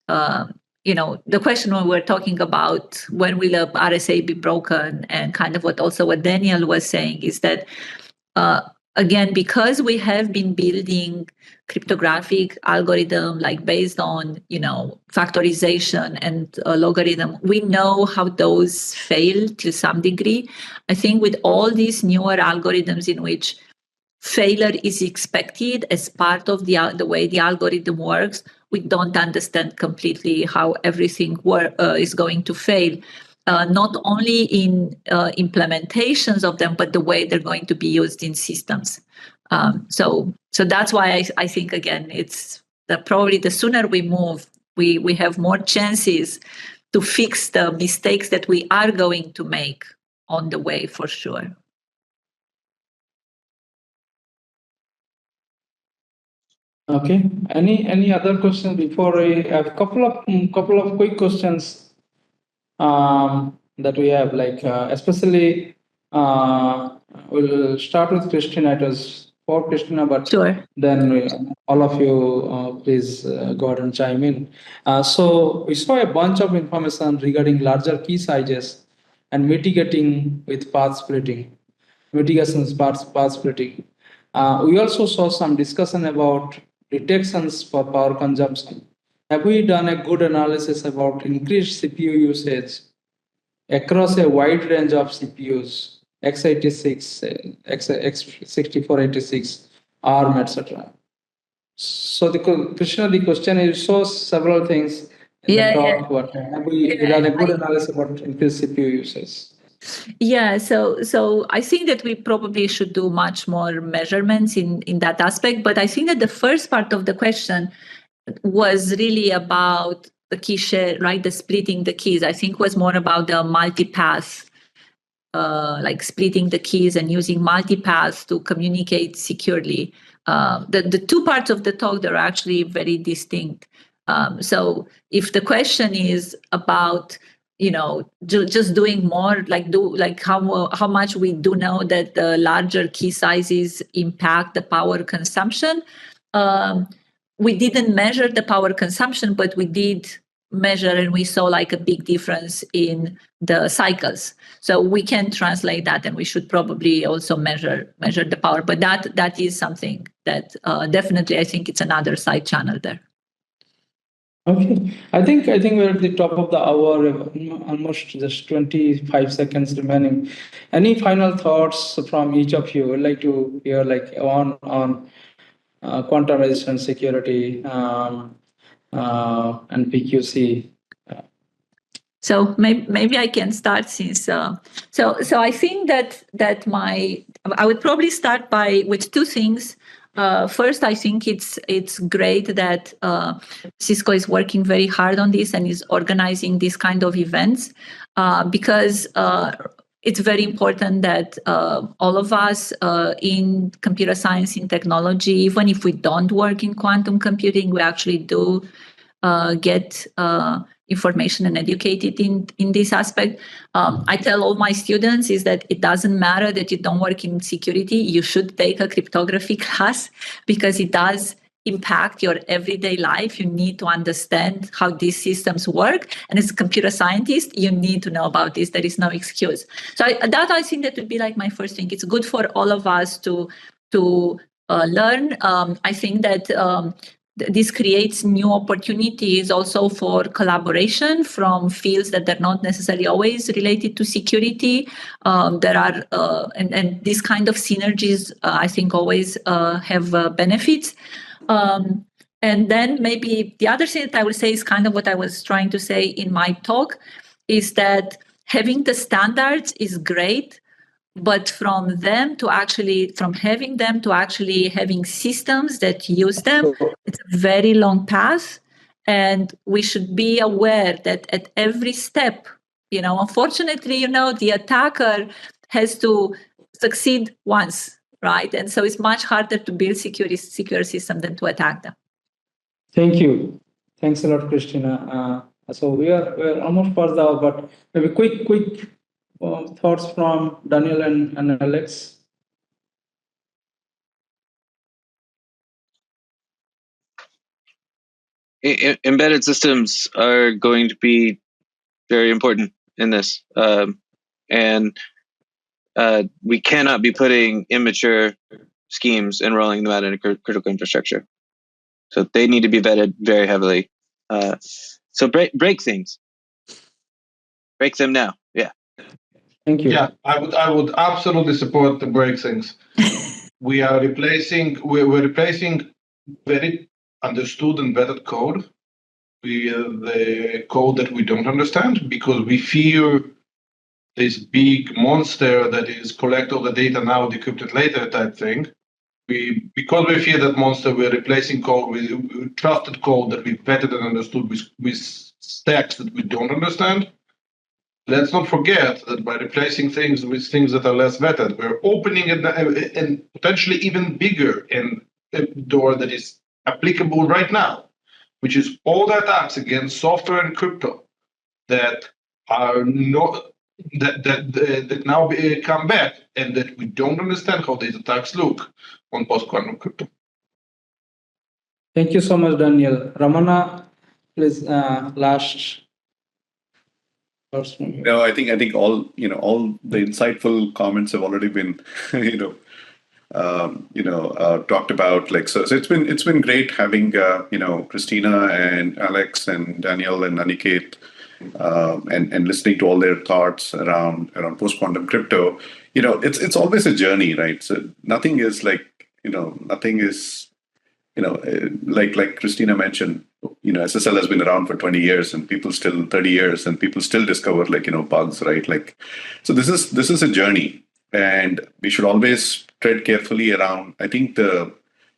the question when we're talking about when will a RSA be broken, and kind of what Daniel was saying is that again, because we have been building cryptographic algorithm, like based on, factorization and logarithm, we know how those fail to some degree. I think with all these newer algorithms in which failure is expected as part of the way the algorithm works, we don't understand completely how everything is going to fail. Not only in implementations of them, but the way they're going to be used in systems. So that's why I think, again, it's probably the sooner we move, we have more chances to fix the mistakes that we are going to make on the way, for sure. Okay. Any other questions before I have a couple of quick questions that we have, like especially we'll start with Cristina. It was for Cristina, but sure. Then all of you please go ahead and chime in. So we saw a bunch of information regarding larger key sizes and mitigating with path splitting, mitigations path splitting. We also saw some discussion about detections for power consumption. Have we done a good analysis about increased CPU usage across a wide range of CPUs, x86, x6486, ARM, etc.? So Krishna, the question is, you saw several things in the talk, but have we done a good analysis about increased CPU usage? Yeah, so I think that we probably should do much more measurements in that aspect. But I think that the first part of the question was really about the key share, right? The splitting the keys. I think was more about the multipath, like splitting the keys and using multipath to communicate securely. The two parts of the talk, they're actually very distinct. So if the question is about just doing more, like how much we do know that the larger key sizes impact the power consumption. We didn't measure the power consumption, but we did measure, and we saw like a big difference in the cycles. So we can translate that, and we should probably also measure the power. But that is something that definitely, I think it's another side channel there. Okay, I think we're at the top of the hour, almost just 25 seconds remaining. Any final thoughts from each of you? I'd like to hear on quantum resistant security and PQC. So maybe I can start since so I think that I would probably start with two things. First, I think it's great that Cisco is working very hard on this and is organizing these kind of events because it's very important that all of us in computer science, in technology, even if we don't work in quantum computing, we actually do get information and educated in this aspect. I tell all my students is that it doesn't matter that you don't work in security. You should take a cryptography class because it does impact your everyday life. You need to understand how these systems work. And as a computer scientist, you need to know about this. There is no excuse. So I think that would be like my first thing. It's good for all of us to learn. I think that this creates new opportunities also for collaboration from fields that are not necessarily always related to security. There are, and these kind of synergies, I think, always have benefits. And then maybe the other thing that I would say is kind of what I was trying to say in my talk, is that having the standards is great, but from having them to actually having systems that use them, it's a very long path. And we should be aware that at every step, unfortunately, the attacker has to succeed once, right? And so it's much harder to build secure system than to attack them. Thank you. Thanks a lot, Cristina. So we're almost past the hour, but maybe quick thoughts from Daniel and Alex. Embedded systems are going to be very important in this, and we cannot be putting immature schemes and rolling them out in a critical infrastructure. So they need to be vetted very heavily. So break things. Break them now. Yeah. Thank you. Yeah, I would absolutely support the break things. We're replacing very understood and vetted code with the code that we don't understand, because we fear this big monster that is collect all the data now, decrypt it later type thing. Because we fear that monster, we're replacing code with trusted code that we vetted and understood with stacks that we don't understand. Let's not forget that by replacing things with things that are less vetted, we're opening and potentially even bigger and a door that is applicable right now, which is all the attacks against software and crypto that are not that now come back, and that we don't understand how these attacks look on post-quantum crypto. Thank you so much, Daniel. Ramana, please, last. No, I think all the insightful comments have already been talked about. Like so it's been great having Cristina and Alex and Daniel and Aniket and listening to all their thoughts around post quantum crypto. It's always a journey, right? So nothing is like like Cristina mentioned, SSL has been around for 20 years and 30 years and people still discover bugs, right? So this is a journey, and we should always tread carefully around. I think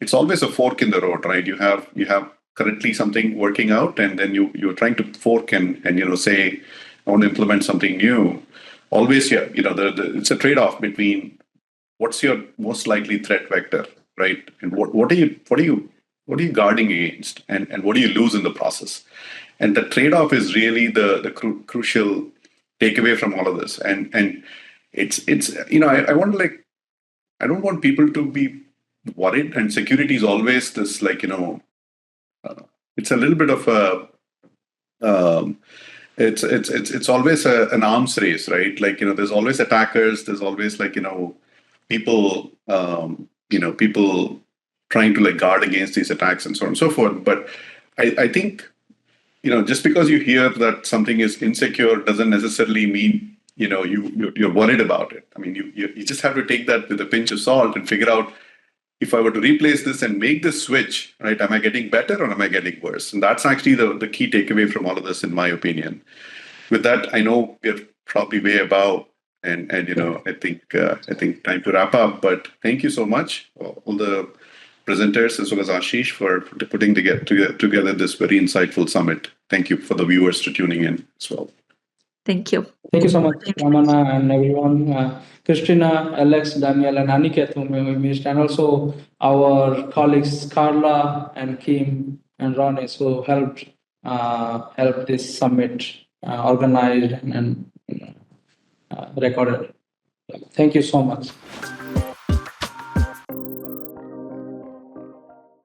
it's always a fork in the road, right? You have currently something working out, and then you're trying to fork and say, I want to implement something new. Always, it's a trade-off between what's your most likely threat vector, right? And what are you guarding against, and what do you lose in the process? And the trade-off is really the crucial takeaway from all of this. And it's I don't want people to be worried. And security is always this it's a little bit of a it's always an arms race, right? There's always attackers. There's always people people trying to guard against these attacks and so on and so forth. But I think just because you hear that something is insecure doesn't necessarily mean you're worried about it. I mean, you just have to take that with a pinch of salt and figure out, if I were to replace this and make this switch, right, am I getting better or am I getting worse? And that's actually the key takeaway from all of this, in my opinion. With that, I know we're probably way above, and I think time to wrap up. But thank you so much, all the presenters as well as Ashish, for putting together this very insightful summit. Thank you for the viewers for tuning in as well. Thank you. Thank you so much, Ramana and everyone. Cristina, Alex, Daniel, and Aniket, whom we missed, and also our colleagues Carla and Kim and Ronnie, who helped this summit organized and recorded. Thank you so much.